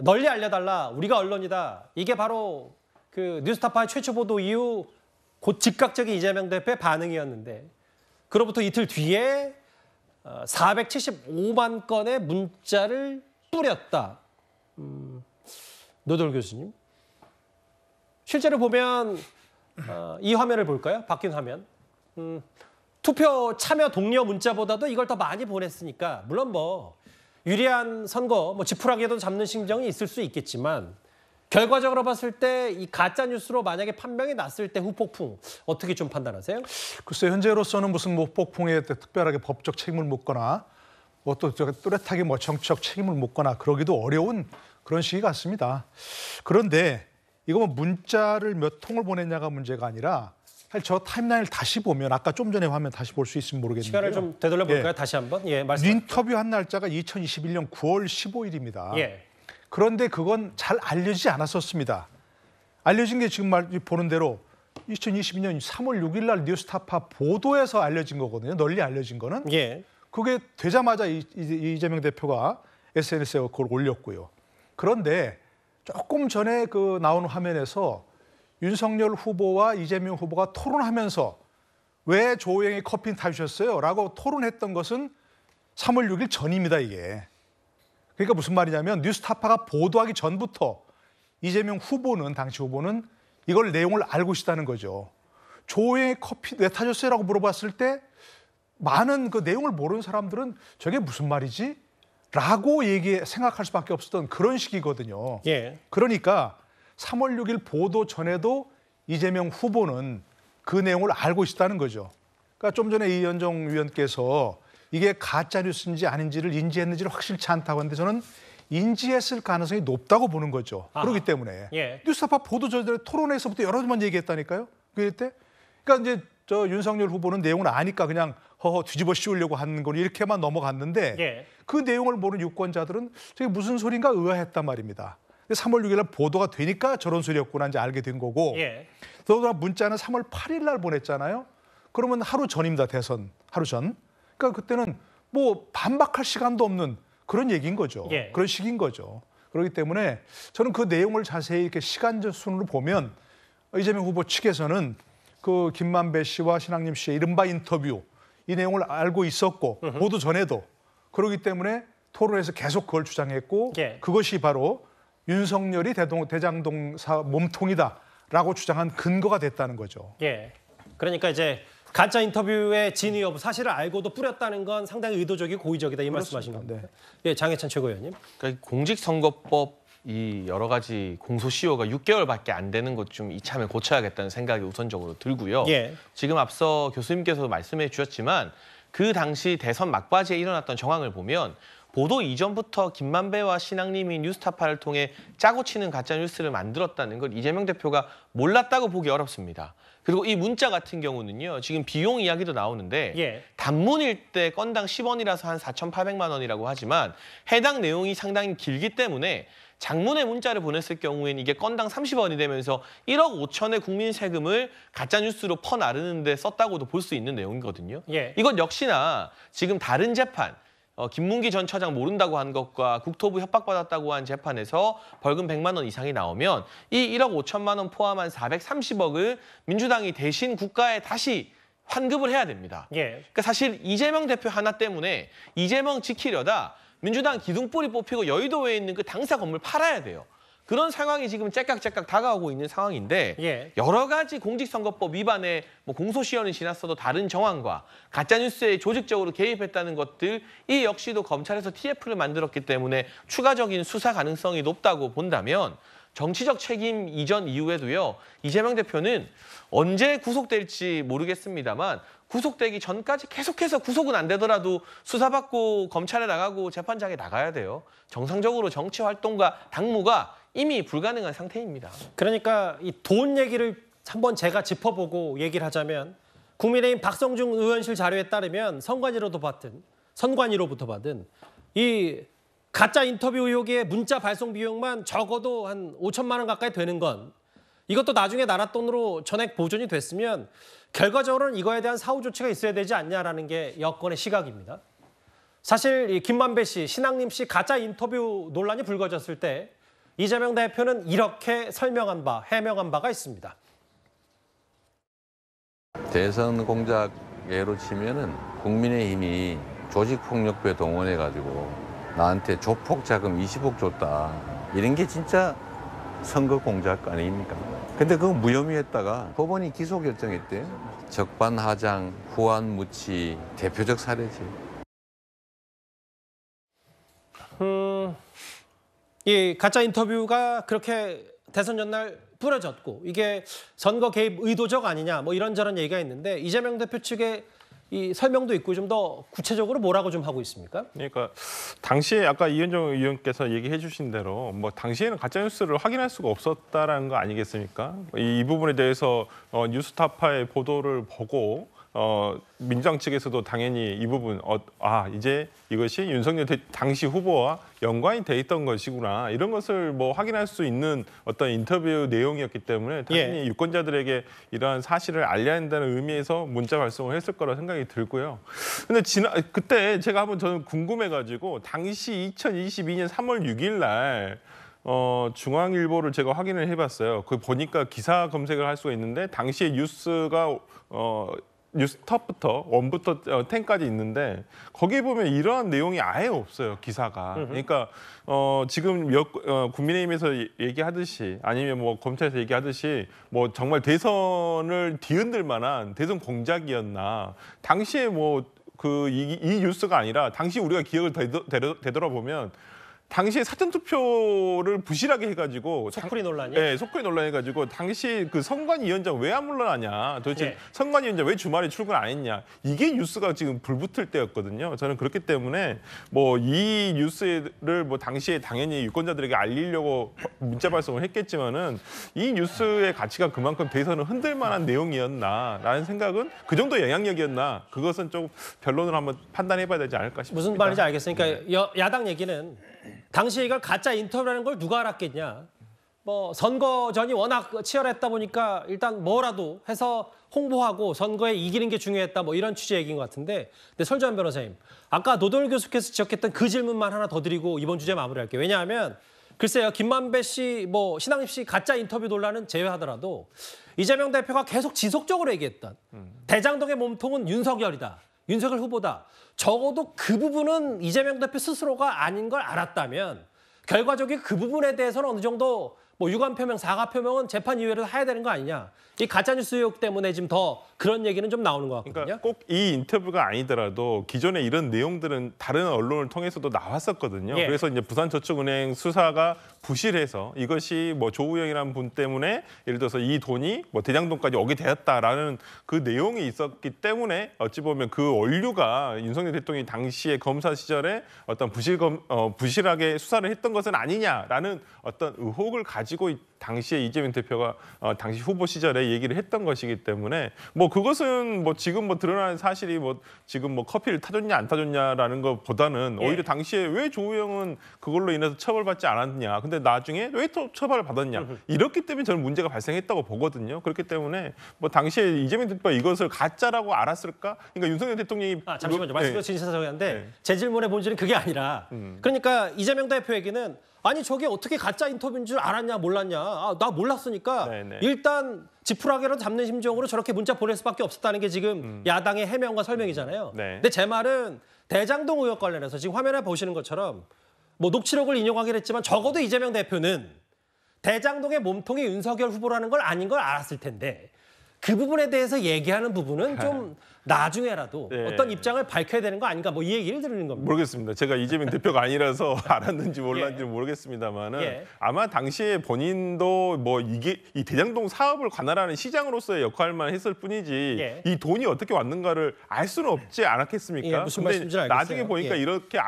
널리 알려달라, 우리가 언론이다. 이게 바로 그 뉴스타파의 최초 보도 이후 곧 즉각적인 이재명 대표의 반응이었는데 그로부터 이틀 뒤에 475만 건의 문자를 뿌렸다. 노돌 교수님. 실제로 보면 이 화면을 볼까요? 바뀐 화면. 투표 참여 독려 문자보다도 이걸 더 많이 보냈으니까 물론 뭐 유리한 선거, 뭐 지푸라기에도 잡는 심정이 있을 수 있겠지만 결과적으로 봤을 때 이 가짜 뉴스로 만약에 판명이 났을 때 후폭풍 어떻게 좀 판단하세요? 글쎄 현재로서는 무슨 뭐 폭풍에 특별하게 법적 책임을 묻거나 뭐 또 뚜렷하게 뭐 정치적 책임을 묻거나 그러기도 어려운 그런 시기 같습니다. 그런데 이거 뭐 문자를 몇 통을 보냈냐가 문제가 아니라 사실 저 타임라인을 다시 보면 아까 좀 전에 화면 다시 볼 수 있으면 모르겠는데요. 시간을 좀 되돌려 볼까요? 다시 한번. 예, 말씀. 인터뷰한 날짜가 2021년 9월 15일입니다. 예. 그런데 그건 잘 알려지지 않았었습니다. 알려진 게 지금 보는 대로 2022년 3월 6일 날 뉴스타파 보도에서 알려진 거거든요. 널리 알려진 거는. 예. 그게 되자마자 이재명 대표가 SNS에 그걸 올렸고요. 그런데 조금 전에 그 나온 화면에서 윤석열 후보와 이재명 후보가 토론하면서 왜 조호영이 커피 타주셨어요? 라고 토론했던 것은 3월 6일 전입니다, 이게. 그러니까 무슨 말이냐면 뉴스타파가 보도하기 전부터 이재명 후보는, 당시 후보는 이걸 내용을 알고 있다는 거죠. 조호영이 커피 왜 타줬어요? 라고 물어봤을 때 많은 그 내용을 모르는 사람들은 저게 무슨 말이지? 라고 생각할 수밖에 없었던 그런 시기거든요. 예. 그러니까 3월 6일 보도 전에도 이재명 후보는 그 내용을 알고 있다는 거죠. 그러니까 좀 전에 이현정 위원께서 이게 가짜 뉴스인지 아닌지를 인지했는지를 확실치 않다고 하는데 저는 인지했을 가능성이 높다고 보는 거죠. 그렇기 때문에 예. 뉴스타파 보도 전에 토론회에서부터 여러 번 얘기했다니까요. 그때 그러니까 이제 저 윤석열 후보는 내용을 아니까 그냥 허허 뒤집어 씌우려고 하는 건 이렇게만 넘어갔는데 예. 그 내용을 모르는 유권자들은 저게 무슨 소린가 의아했단 말입니다. 3월 6일 날 보도가 되니까 저런 소리였구나 이제 알게 된 거고 예. 더구나 문자는 3월 8일 날 보냈잖아요. 그러면 하루 전입니다. 대선 하루 전. 그러니까 그때는 뭐 반박할 시간도 없는 그런 얘기인 거죠. 예. 그런 시기인 거죠. 그렇기 때문에 저는 그 내용을 자세히 이렇게 시간 순으로 보면 이재명 후보 측에서는 그 김만배 씨와 신학님 씨의 이른바 인터뷰 이 내용을 알고 있었고 보도 전에도 그렇기 때문에 토론에서 계속 그걸 주장했고 예. 그것이 바로 윤석열이 대장동 몸통이다라고 주장한 근거가 됐다는 거죠. 예. 그러니까 이제 가짜 인터뷰의 진위 여부 사실을 알고도 뿌렸다는 건 상당히 의도적이고 고의적이다 이 말씀하신 겁니다. 예, 장해찬 최고위원님. 그러니까 공직선거법 이 여러 가지 공소시효가 6개월밖에 안 되는 것 좀 이참에 고쳐야겠다는 생각이 우선적으로 들고요. 예. 지금 앞서 교수님께서도 말씀해 주셨지만 그 당시 대선 막바지에 일어났던 정황을 보면 보도 이전부터 김만배와 신학님이 뉴스타파를 통해 짜고 치는 가짜 뉴스를 만들었다는 걸 이재명 대표가 몰랐다고 보기 어렵습니다. 그리고 이 문자 같은 경우는요. 지금 비용 이야기도 나오는데 예. 단문일 때 건당 10원이라서 한 4,800만 원이라고 하지만 해당 내용이 상당히 길기 때문에 장문의 문자를 보냈을 경우에는 이게 건당 30원이 되면서 1억 5천의 국민 세금을 가짜뉴스로 퍼나르는 데 썼다고도 볼 수 있는 내용이거든요. 예. 이건 역시나 지금 다른 재판, 김문기 전 차장 모른다고 한 것과 국토부 협박받았다고 한 재판에서 벌금 100만 원 이상이 나오면 이 1억 5천만 원 포함한 430억을 민주당이 대신 국가에 다시 환급을 해야 됩니다. 예. 그러니까 사실 이재명 대표 하나 때문에 이재명 지키려다 민주당 기둥뿌리 뽑히고 여의도에 있는 그 당사 건물 팔아야 돼요. 그런 상황이 지금 째깍째깍 다가오고 있는 상황인데 예. 여러 가지 공직선거법 위반에 뭐 공소시효는 지났어도 다른 정황과 가짜뉴스에 조직적으로 개입했다는 것들 이 역시도 검찰에서 TF를 만들었기 때문에 추가적인 수사 가능성이 높다고 본다면 정치적 책임 이전 이후에도요. 이재명 대표는 언제 구속될지 모르겠습니다만 구속되기 전까지 계속해서 구속은 안 되더라도 수사받고 검찰에 나가고 재판장에 나가야 돼요. 정상적으로 정치 활동과 당무가 이미 불가능한 상태입니다. 그러니까 이 돈 얘기를 한번 제가 짚어보고 얘기를 하자면 국민의힘 박성중 의원실 자료에 따르면 선관위로부터 받은 이 가짜 인터뷰 의혹의 문자 발송 비용만 적어도 한 5천만 원 가까이 되는 건 이것도 나중에 나라 돈으로 전액 보존이 됐으면 결과적으로는 이거에 대한 사후 조치가 있어야 되지 않냐라는 게 여권의 시각입니다. 사실 이 김만배 씨, 신앙림 씨 가짜 인터뷰 논란이 불거졌을 때 이재명 대표는 이렇게 설명한 바, 해명한 바가 있습니다. 대선 공작 예로 치면은 국민의힘이 조직폭력배 동원해가지고 나한테 조폭 자금 20억 줬다. 이런 게 진짜 선거 공작 아닙니까? 근데 그거 무혐의했다가 법원이 기소 결정했대요. 적반하장, 후안무치 대표적 사례지. 이 가짜 인터뷰가 그렇게 대선 전날 뿌려졌고 이게 선거 개입 의도적 아니냐 뭐 이런저런 얘기가 있는데 이재명 대표 측의 이 설명도 있고 좀 더 구체적으로 뭐라고 좀 하고 있습니까? 그러니까 당시에 아까 이현정 의원께서 얘기해 주신 대로 뭐 당시에는 가짜뉴스를 확인할 수가 없었다라는 거 아니겠습니까? 이 부분에 대해서 뉴스타파의 보도를 보고 민주당 측에서도 당연히 이 부분 이제 이것이 윤석열 당시 후보와 연관이 돼 있던 것이구나 이런 것을 뭐 확인할 수 있는 어떤 인터뷰 내용이었기 때문에 당연히 유권자들에게 이러한 사실을 알려야 한다는 의미에서 문자 발송을 했을 거라 생각이 들고요. 근데 그때 제가 한번 저는 궁금해가지고 당시 2022년 3월 6일 날 중앙일보를 제가 확인을 해봤어요. 그 보니까 기사 검색을 할 수가 있는데 당시에 뉴스가 뉴스톱부터 1부터 10까지 있는데 거기에 보면 이러한 내용이 아예 없어요. 기사가. 그러니까 지금 국민의힘에서 얘기하듯이 아니면 뭐 검찰에서 얘기하듯이 뭐 정말 대선을 뒤흔들 만한 대선 공작이었나. 당시에 뭐 이 뉴스가 아니라 당시 우리가 기억을 되돌아보면 당시에 사전투표를 부실하게 해가지고 속풀이 논란이? 네, 속풀이 논란 해가지고 당시 그 선관위원장 왜 안 물러나냐 도대체 선관위원장 왜 주말에 출근 안 했냐 이게 뉴스가 지금 불붙을 때였거든요. 저는 그렇기 때문에 뭐 이 뉴스를 뭐 당시에 당연히 유권자들에게 알리려고 문자 발송을 했겠지만은 이 뉴스의 가치가 그만큼 대선을 흔들 만한 내용이었나라는 생각은 그 정도 영향력이었나 그것은 좀 변론을 한번 판단해봐야 되지 않을까 싶습니다. 무슨 말인지 알겠으니까 야당 얘기는 당시에 이걸 가짜 인터뷰라는 걸 누가 알았겠냐. 뭐 선거 전이 워낙 치열했다 보니까 일단 뭐라도 해서 홍보하고 선거에 이기는 게 중요했다 뭐 이런 취지의 얘기인 것 같은데 근데 설주환 변호사님 아까 노동일 교수께서 지적했던 그 질문만 하나 더 드리고 이번 주제 마무리할게요. 왜냐하면 글쎄요 김만배 씨 뭐 신앙립 씨 가짜 인터뷰 논란은 제외하더라도 이재명 대표가 계속 지속적으로 얘기했던 대장동의 몸통은 윤석열이다. 윤석열 후보다. 적어도 그 부분은 이재명 대표 스스로가 아닌 걸 알았다면 결과적인 그 부분에 대해서는 어느 정도 뭐 유감 표명, 사과 표명은 재판 이후에도 해야 되는 거 아니냐. 이 가짜뉴스 의혹 때문에 지금 더 그런 얘기는 좀 나오는 것 같거든요. 그러니까 꼭 이 인터뷰가 아니더라도 기존에 이런 내용들은 다른 언론을 통해서도 나왔었거든요. 그래서 이제 부산저축은행 수사가 부실해서 이것이 뭐 조우영이라는 분 때문에 예를 들어서 이 돈이 뭐 대장동까지 오게 되었다라는 그 내용이 있었기 때문에 어찌 보면 그 원류가 윤석열 대통령이 당시에 검사 시절에 어떤 부실하게 수사를 했던 것은 아니냐라는 어떤 의혹을 가지고 당시에 이재명 대표가 당시 후보 시절에 얘기를 했던 것이기 때문에 뭐 그것은 뭐 지금 뭐 드러나는 사실이 뭐 지금 뭐 커피를 타줬냐 안 타줬냐라는 것보다는 오히려 당시에 왜 조우영은 그걸로 인해서 처벌받지 않았냐. 근데 나중에 왜 또 처벌을 받았냐. 이렇기 때문에 저는 문제가 발생했다고 보거든요. 그렇기 때문에 뭐 당시에 이재명 대표가 이것을 가짜라고 알았을까? 그러니까 윤석열 대통령이 잠시만요. 말씀도 진실사정한데 제 질문의 본질은 그게 아니라 그러니까 이재명 대표에게는 아니 저게 어떻게 가짜 인터뷰인 줄 알았냐 몰랐냐. 나 몰랐으니까 일단 지푸라기로 잡는 심정으로 저렇게 문자 보낼 수밖에 없었다는 게 지금 야당의 해명과 설명이잖아요. 근데 제 말은 대장동 의혹 관련해서 지금 화면에 보시는 것처럼 뭐 녹취록을 인용하긴 했지만 적어도 이재명 대표는 대장동의 몸통이 윤석열 후보라는 걸 아닌 걸 알았을 텐데 그 부분에 대해서 얘기하는 부분은 좀 나중에라도 어떤 입장을 밝혀야 되는 거 아닌가 뭐 이 얘기를 드리는 겁니다. 모르겠습니다. 제가 이재명 대표가 아니라서 알았는지 몰랐는지 모르겠습니다만은 아마 당시에 본인도 뭐 이게 이 대장동 사업을 관할하는 시장으로서의 역할만 했을 뿐이지 이 돈이 어떻게 왔는가를 알 수는 없지 않았겠습니까? 무슨 말씀인지 알겠어요. 나중에 보니까 이렇게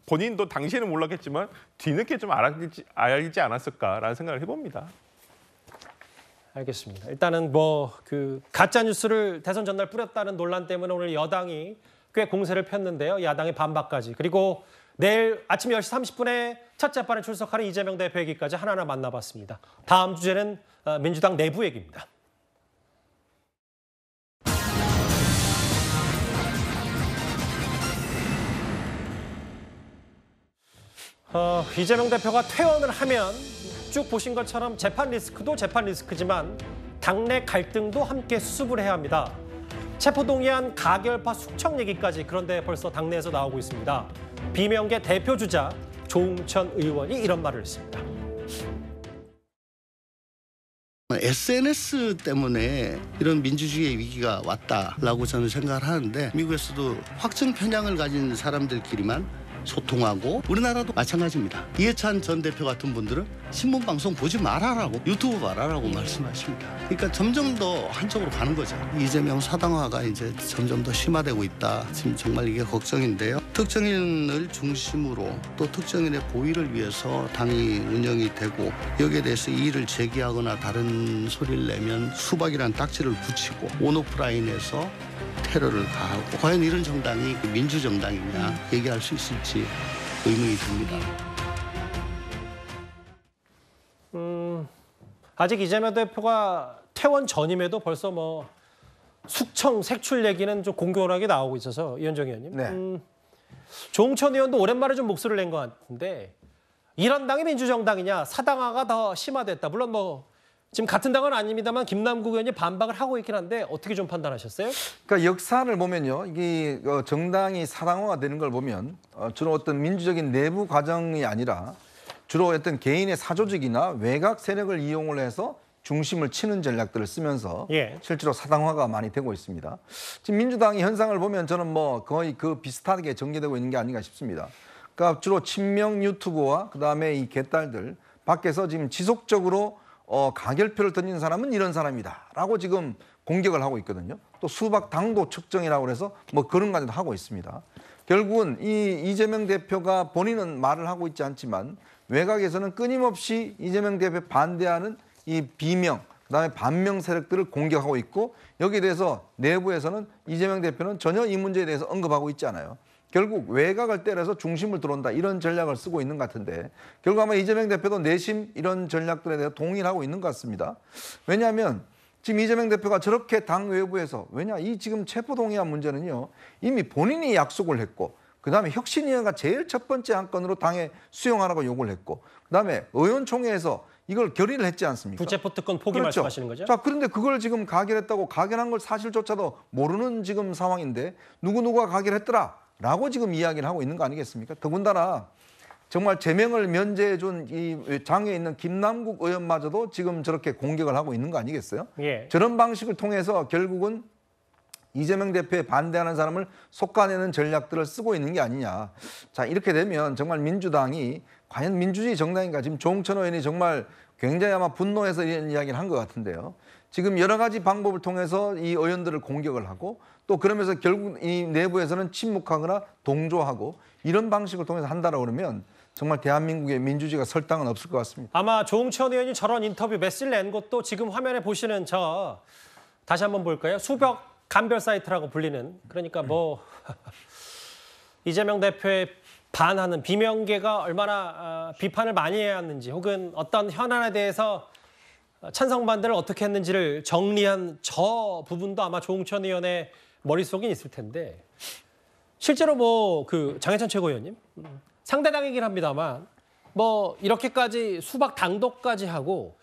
본인도 당시에는 몰랐겠지만 뒤늦게 좀 알지 않았을까라는 생각을 해봅니다. 알겠습니다. 일단은 뭐 그 가짜 뉴스를 대선 전날 뿌렸다는 논란 때문에 오늘 여당이 꽤 공세를 폈는데요. 야당의 반박까지. 그리고 내일 아침 10시 30분에 첫 재판에 출석하는 이재명 대표 얘기까지 하나하나 만나봤습니다. 다음 주제는 민주당 내부 얘기입니다. 이재명 대표가 퇴원을 하면 쭉 보신 것처럼 재판 리스크도 재판 리스크지만 당내 갈등도 함께 수습을 해야 합니다. 체포동의안 가결파 숙청 얘기까지 그런데 벌써 당내에서 나오고 있습니다. 비명계 대표주자 조응천 의원이 이런 말을 했습니다. SNS 때문에 이런 민주주의의 위기가 왔다라고 저는 생각을 하는데 미국에서도 확증 편향을 가진 사람들끼리만 소통하고 우리나라도 마찬가지입니다. 이해찬 전 대표 같은 분들은 신문 방송 보지 말아라고 유튜브 말아라고 말씀하십니다. 그러니까 점점 더 한쪽으로 가는 거죠. 이재명 사당화가 이제 점점 더 심화되고 있다. 지금 정말 이게 걱정인데요. 특정인을 중심으로 또 특정인의 보위를 위해서 당이 운영이 되고 여기에 대해서 이의를 제기하거나 다른 소리를 내면 수박이라는 딱지를 붙이고 온오프라인에서 테러를 가하고 과연 이런 정당이 민주정당이냐 얘기할 수 있을지 의문이 듭니다. 아직 이재명 대표가 퇴원 전임에도 벌써 뭐 숙청, 색출 얘기는 좀 공교롭게 나오고 있어서 이현정 의원님. 네. 조응천 의원도 오랜만에 좀 목소리를 낸 것 같은데 이런 당이 민주정당이냐 사당화가 더 심화됐다. 물론 뭐 지금 같은 당은 아닙니다만 김남국 의원이 반박을 하고 있긴 한데 어떻게 좀 판단하셨어요? 그러니까 역사를 보면요, 이게 정당이 사당화가 되는 걸 보면 주로 어떤 민주적인 내부 과정이 아니라 주로 어떤 개인의 사조직이나 외곽 세력을 이용을 해서 중심을 치는 전략들을 쓰면서 실제로 사당화가 많이 되고 있습니다. 지금 민주당의 현상을 보면 저는 뭐 거의 그 비슷하게 전개되고 있는 게 아닌가 싶습니다. 그러니까 주로 친명 유튜버와 그다음에 이 개딸들 밖에서 지금 지속적으로 가결표를 던진 사람은 이런 사람이다라고 지금 공격을 하고 있거든요. 또 수박 당도 측정이라고 해서 뭐 그런 것도 하고 있습니다. 결국은 이 이재명 대표가 본인은 말을 하고 있지 않지만 외곽에서는 끊임없이 이재명 대표 반대하는 이 비명, 그다음에 반명 세력들을 공격하고 있고 여기에 대해서 내부에서는 이재명 대표는 전혀 이 문제에 대해서 언급하고 있지 않아요. 결국 외곽을 때려서 중심을 들어온다 이런 전략을 쓰고 있는 것 같은데 결국 아마 이재명 대표도 내심 이런 전략들에 대해서 동의를 하고 있는 것 같습니다. 왜냐하면 지금 이재명 대표가 저렇게 당 외부에서 이 지금 체포동의안 문제는요 이미 본인이 약속을 했고 그다음에 혁신위원회가 제일 첫 번째 안건으로 당에 수용하라고 요구를 했고 그다음에 의원총회에서 이걸 결의를 했지 않습니까? 부체포 특권 포기 그렇죠. 말씀하시는 거죠? 자, 그런데 그걸 지금 가결했다고 가결한 걸 사실조차도 모르는 지금 상황인데 누구누구가 가결했더라 라고 지금 이야기를 하고 있는 거 아니겠습니까? 더군다나 정말 제명을 면제해 준 이 장에 있는 김남국 의원마저도 지금 저렇게 공격을 하고 있는 거 아니겠어요? 저런 방식을 통해서 결국은 이재명 대표에 반대하는 사람을 솎아내는 전략들을 쓰고 있는 게 아니냐. 자, 이렇게 되면 정말 민주당이 과연 민주주의 정당인가. 지금 조응천 의원이 정말 굉장히 아마 분노해서 이런 이야기를 한 것 같은데요. 지금 여러 가지 방법을 통해서 이 의원들을 공격을 하고 또 그러면서 결국 이 내부에서는 침묵하거나 동조하고 이런 방식을 통해서 한다라고 그러면 정말 대한민국의 민주주의가 설 땅은 없을 것 같습니다. 아마 조응천 의원이 저런 인터뷰 메시지를 낸 것도 지금 화면에 보시는 다시 한번 볼까요? 수벽 감별 사이트라고 불리는 그러니까 뭐 이재명 대표에 반하는 비명계가 얼마나 비판을 많이 해야 하는지 혹은 어떤 현안에 대해서 찬성반대를 어떻게 했는지를 정리한 저 부분도 아마 조응천 의원의 머릿속에 있을 텐데 실제로 뭐 그 장해찬 최고위원님 상대당이긴 합니다만 뭐 이렇게까지 수박 당도까지 하고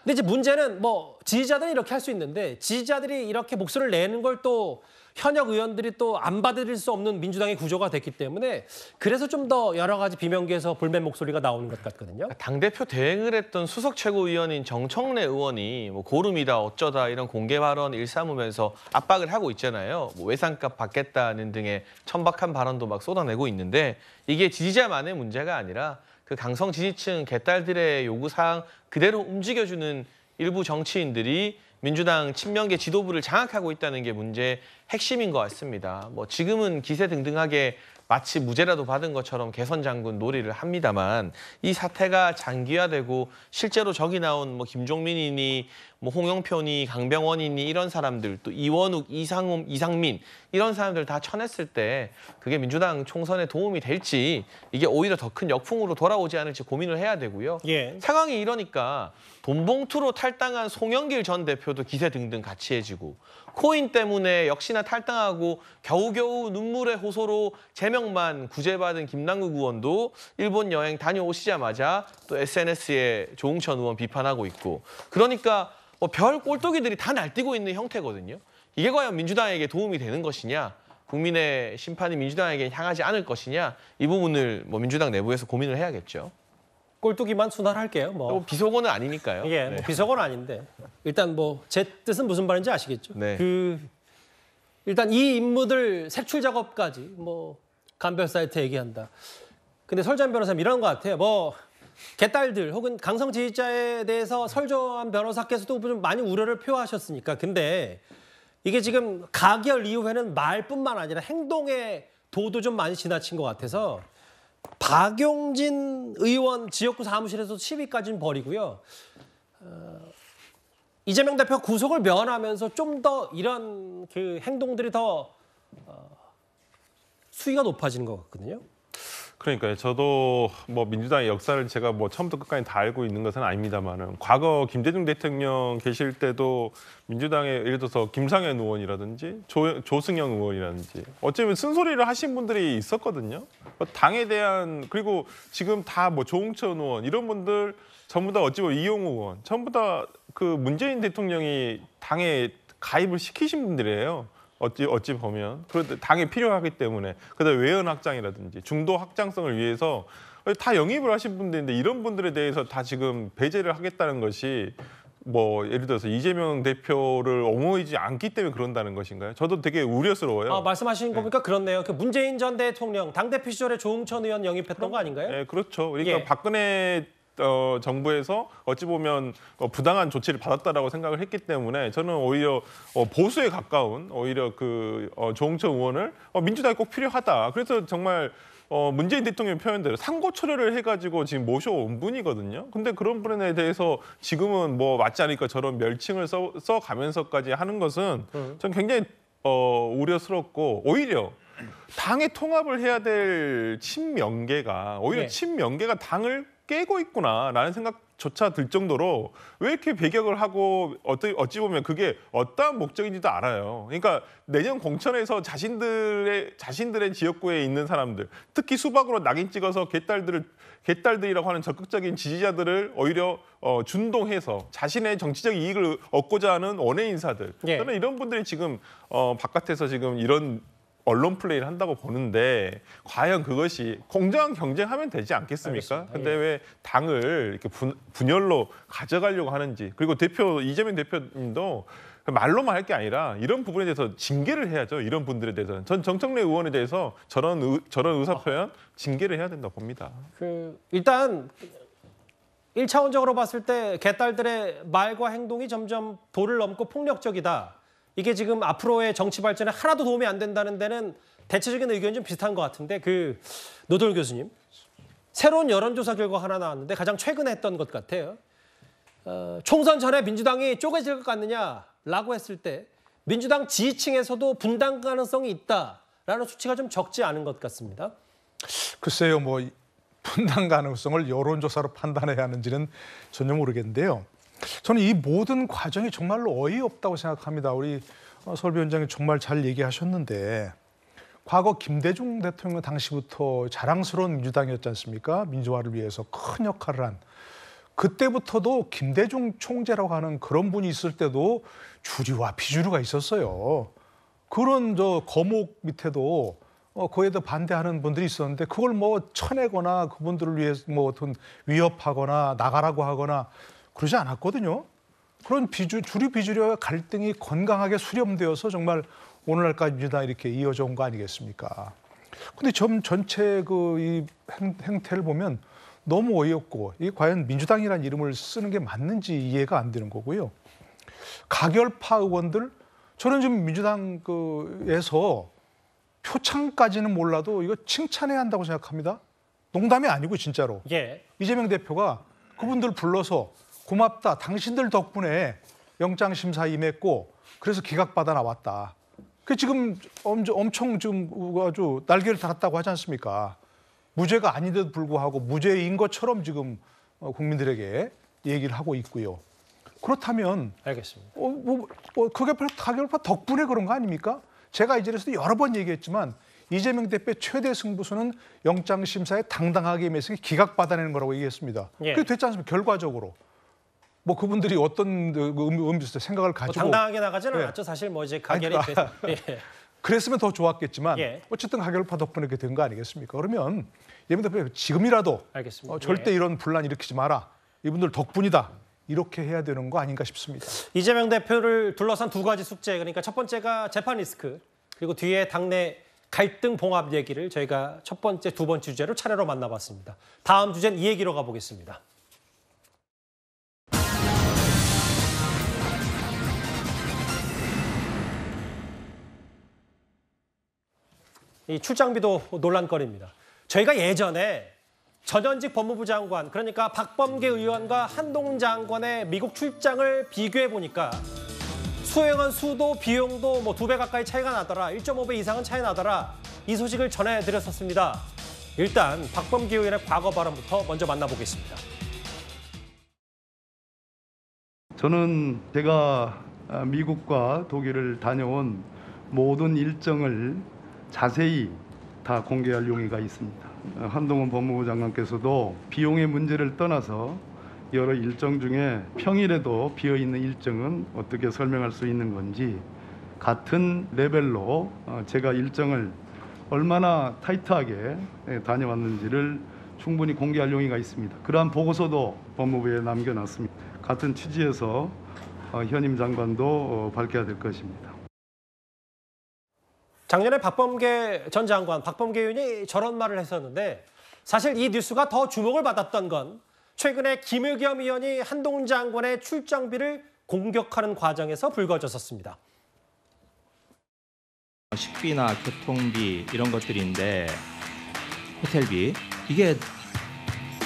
근데 이제 문제는 뭐 지지자들이 이렇게 할 수 있는데 지지자들이 이렇게 목소리를 내는 걸 또 현역 의원들이 또 안 받아들일 수 없는 민주당의 구조가 됐기 때문에 그래서 좀 더 여러 가지 비명계에서 불매 목소리가 나오는 것 같거든요. 당대표 대행을 했던 수석 최고위원인 정청래 의원이 뭐 고름이다 어쩌다 이런 공개 발언 일삼으면서 압박을 하고 있잖아요. 뭐 외상값 받겠다는 등의 천박한 발언도 막 쏟아내고 있는데 이게 지지자만의 문제가 아니라 그 강성 지지층 개딸들의 요구사항 그대로 움직여주는 일부 정치인들이 민주당 친명계 지도부를 장악하고 있다는 게 문제의 핵심인 것 같습니다. 뭐 지금은 기세등등하게 마치 무죄라도 받은 것처럼 개선 장군 놀이를 합니다만 이 사태가 장기화되고 실제로 적이 나온 뭐 김종민이니 뭐 홍영표니 강병원이니 이런 사람들 또 이원욱, 이상홈, 이상민 이런 사람들 다 쳐냈을 때 그게 민주당 총선에 도움이 될지 이게 오히려 더 큰 역풍으로 돌아오지 않을지 고민을 해야 되고요. 예. 상황이 이러니까 돈봉투로 탈당한 송영길 전 대표도 기세 등등 같이 해지고 코인 때문에 역시나 탈당하고 겨우겨우 눈물의 호소로 제명만 구제받은 김남국 의원도 일본 여행 다녀오시자마자 또 SNS에 조응천 의원 비판하고 있고 그러니까 뭐 별 꼴뚜기들이 다 날뛰고 있는 형태거든요. 이게 과연 민주당에게 도움이 되는 것이냐 국민의 심판이 민주당에게 향하지 않을 것이냐 이 부분을 뭐 민주당 내부에서 고민을 해야겠죠. 꼴뚜기만 순환할게요. 뭐 비속어는 아니니까요. 예, 뭐 비속어는 아닌데 일단 뭐 제 뜻은 무슨 말인지 아시겠죠? 네. 일단 이 인물들 색출 작업까지 뭐 간별 사이트 얘기한다. 근데 설전 변호사님 이런 것 같아요. 뭐 개딸들 혹은 강성 지지자에 대해서 설전 변호사께서도 좀 많이 우려를 표하셨으니까. 근데 이게 지금 가결 이후에는 말뿐만 아니라 행동의 도도 좀 많이 지나친 것 같아서 박용진 의원 지역구 사무실에서 시위까지는 벌이고요. 이재명 대표 구속을 면하면서 좀 더 이런 그 행동들이 더 수위가 높아지는 것 같거든요. 그러니까요. 저도 뭐 민주당의 역사를 제가 뭐 처음부터 끝까지 다 알고 있는 것은 아닙니다만은 과거 김대중 대통령 계실 때도 민주당의 예를 들어서 김상현 의원이라든지 조승영 의원이라든지 어쩌면 쓴소리를 하신 분들이 있었거든요. 당에 대한 그리고 지금 다 뭐 조응천 의원 이런 분들 전부 다 어찌 보면 이용우 의원 전부 다 그 문재인 대통령이 당에 가입을 시키신 분들이에요. 어찌 보면 그런데 당에 필요하기 때문에 그다음에 외연 확장이라든지 중도 확장성을 위해서 다 영입을 하신 분들인데 이런 분들에 대해서 다 지금 배제를 하겠다는 것이 뭐 예를 들어서 이재명 대표를 옹호하지 않기 때문에 그런다는 것인가요? 저도 되게 우려스러워요. 말씀하신 거 보니까 그렇네요. 그 문재인 전 대통령 당대표 시절에 조응천 의원 영입했던 거 아닌가요? 네, 그렇죠. 그러니까 예. 박근혜 정부에서 어찌 보면 부당한 조치를 받았다라고 생각을 했기 때문에 저는 오히려 보수에 가까운 오히려 그 조응천 의원을 민주당이 꼭 필요하다. 그래서 정말 문재인 대통령 표현대로 상고 처리를 해가지고 지금 모셔온 분이거든요. 근데 그런 분에 대해서 지금은 뭐 맞지 않으니까 저런 멸칭을 써가면서까지 하는 것은 전 굉장히 우려스럽고 오히려 당의 통합을 해야 될 친명계가 오히려 네. 친명계가 당을 깨고 있구나라는 생각조차 들 정도로 왜 이렇게 배격을 하고 어찌 보면 그게 어떠한 목적인지도 알아요. 그러니까 내년 공천에서 자신들의 지역구에 있는 사람들, 특히 수박으로 낙인 찍어서 개딸들이라고 하는 적극적인 지지자들을 오히려 준동해서 자신의 정치적 이익을 얻고자 하는 원외 인사들. 예. 저는 이런 분들이 지금 바깥에서 지금 이런 언론 플레이를 한다고 보는데 과연 그것이 공정한 경쟁하면 되지 않겠습니까? 알겠습니다. 근데 예. 왜 당을 이렇게 분열로 가져가려고 하는지 그리고 이재명 대표님도 말로만 할 게 아니라 이런 부분에 대해서 징계를 해야죠. 이런 분들에 대해서는. 전 정청래 의원에 대해서 저런 의사표현 징계를 해야 된다고 봅니다. 일단 1차원적으로 봤을 때 개딸들의 말과 행동이 점점 도를 넘고 폭력적이다. 이게 지금 앞으로의 정치 발전에 하나도 도움이 안 된다는 데는 대체적인 의견이 좀 비슷한 것 같은데 노돌 교수님, 새로운 여론조사 결과 하나 나왔는데 가장 최근에 했던 것 같아요. 총선 전에 민주당이 쪼개질 것 같느냐라고 했을 때 민주당 지지층에서도 분당 가능성이 있다라는 수치가 좀 적지 않은 것 같습니다. 글쎄요, 뭐 분당 가능성을 여론조사로 판단해야 하는지는 전혀 모르겠는데요. 저는 이 모든 과정이 정말로 어이없다고 생각합니다. 우리 서울 위원장이 정말 잘 얘기하셨는데 과거 김대중 대통령 당시부터 자랑스러운 민주당이었지 않습니까? 민주화를 위해서 큰 역할을 한. 그때부터도 김대중 총재라고 하는 그런 분이 있을 때도 주류와 비주류가 있었어요. 그런 거목 밑에도 그에 대해 반대하는 분들이 있었는데 그걸 뭐 쳐내거나 그분들을 위해서 뭐 어떤 위협하거나 나가라고 하거나 그러지 않았거든요. 그런 주류 비주류의 갈등이 건강하게 수렴되어서 정말 오늘날까지 민주당이 이렇게 이어져 온 거 아니겠습니까? 근데 전체 이 행태를 보면 너무 어이없고 이게 과연 민주당이라는 이름을 쓰는 게 맞는지 이해가 안 되는 거고요. 가결파 의원들 저는 지금 민주당에서 표창까지는 몰라도 이거 칭찬해야 한다고 생각합니다. 농담이 아니고 진짜로. 예. 이재명 대표가 그분들 불러서 고맙다. 당신들 덕분에 영장 심사 임했고 그래서 기각받아 나왔다. 그 지금 엄청 지금 아주 날개를 달았다고 하지 않습니까? 무죄가 아닌데도 불구하고 무죄인 것처럼 지금 국민들에게 얘기를 하고 있고요. 그렇다면 알겠습니다. 그게 바로 타결파 덕분에 그런 거 아닙니까? 제가 이 자리에서 여러 번 얘기했지만 이재명 대표의 최대 승부수는 영장 심사에 당당하게 임해서 기각받아내는 거라고 얘기했습니다. 예. 그게 됐지 않습니까? 결과적으로. 뭐 그분들이 어떤 생각을 가지고 당당하게 나가지는 예. 않았죠. 사실 뭐 이제 가결이 예. 그랬으면 더 좋았겠지만 예. 어쨌든 가결파 덕분에 그렇게 된 거 아니겠습니까? 그러면 이재명 대표 지금이라도 알겠습니다. 절대 예. 이런 분란 일으키지 마라. 이분들 덕분이다. 이렇게 해야 되는 거 아닌가 싶습니다. 이재명 대표를 둘러싼 두 가지 숙제, 그러니까 첫 번째가 재판 리스크, 그리고 뒤에 당내 갈등 봉합 얘기를 저희가 첫 번째, 두 번째 주제로 차례로 만나봤습니다. 다음 주제는 이 얘기로 가보겠습니다. 이 출장비도 논란거리입니다. 저희가 예전에 전현직 법무부 장관, 그러니까 박범계 의원과 한동훈 장관의 미국 출장을 비교해 보니까 수행한 수도 비용도 뭐 2배 가까이 차이가 나더라, 1.5배 이상은 차이 나더라, 이 소식을 전해드렸었습니다. 일단 박범계 의원의 과거 발언부터 먼저 만나보겠습니다. 저는 제가 미국과 독일을 다녀온 모든 일정을 자세히 다 공개할 용의가 있습니다. 한동훈 법무부 장관께서도 비용의 문제를 떠나서 여러 일정 중에 평일에도 비어있는 일정은 어떻게 설명할 수 있는 건지 같은 레벨로 제가 일정을 얼마나 타이트하게 다녀왔는지를 충분히 공개할 용의가 있습니다. 그러한 보고서도 법무부에 남겨놨습니다. 같은 취지에서 현임 장관도 밝혀야 될 것입니다. 작년에 박범계 전 장관, 박범계 의원이 저런 말을 했었는데 사실 이 뉴스가 더 주목을 받았던 건 최근에 김의겸 의원이 한동훈 장관의 출장비를 공격하는 과정에서 불거졌었습니다. 식비나 교통비 이런 것들인데 호텔비 이게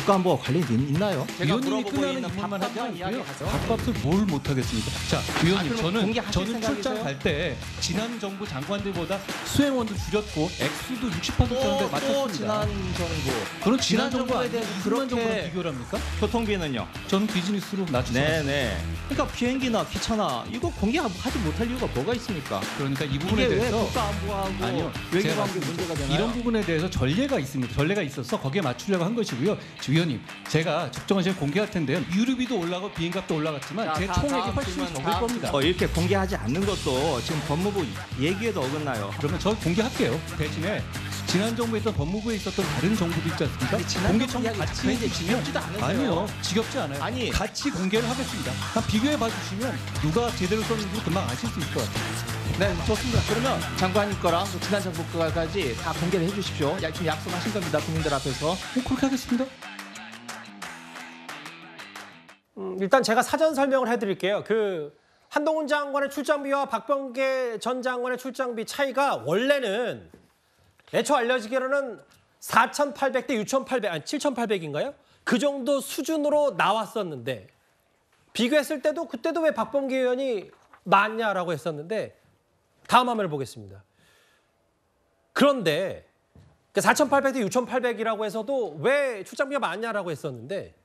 국가안보와 관련이 있나요? 위원님이 끝나는 이유만 하지 않고요. 밥값을 뭘 못하겠습니까? 자, 위원님, 저는 출장 갈 때 지난 정부 장관들보다 수행원도 줄였고 액수도 60%에 맞췄습니다. 지난 정부. 그럼 지난 정부에 대해서 무슨 정부랑 그렇게 비교를 합니까? 교통비는요? 저는 비즈니스로 낮췄습니다. 네네. 그러니까 비행기나 기차나 이거 공개하지 못할 이유가 뭐가 있습니까? 그러니까 이 부분에 이게 대해서 왜 국가안보하고 아니요, 외교관계 문제가 되나요? 이런 부분에 대해서 전례가 있습니다. 전례가 있어서 거기에 맞추려고 한 것이고요. 위원님, 제가 적정한 시간 공개할 텐데요. 유류비도 올라가고 비행값도 올라갔지만 제 총액이 훨씬 적을 겁니다. 이렇게 공개하지 않는 것도 지금 법무부 얘기에도 어긋나요. 그러면 저 공개할게요. 대신에 지난 정부에 있던 법무부에 있었던 다른 정부도 있지 않습니까? 공개 청구 같이 해주시면 아니요, 지겹지 않아요. 아니 같이 공개를 하겠습니다. 비교해 봐주시면 누가 제대로 썼는지 금방 아실 수 있을 것 같아요. 네, 좋습니다. 그러면 장관님 거랑 지난 정부 거까지 다 공개를 해주십시오. 지금 약속하신 겁니다. 국민들 앞에서. 그렇게 하겠습니다. 일단 제가 사전 설명을 해드릴게요. 한동훈 장관의 출장비와 박범계 전 장관의 출장비 차이가 원래는 애초 알려지기로는 4,800대 6,800, 아니 7,800인가요? 그 정도 수준으로 나왔었는데 비교했을 때도 그때도 왜 박범계 의원이 많냐라고 했었는데 다음 화면을 보겠습니다. 그런데 4,800대 6,800이라고 해서도 왜 출장비가 많냐라고 했었는데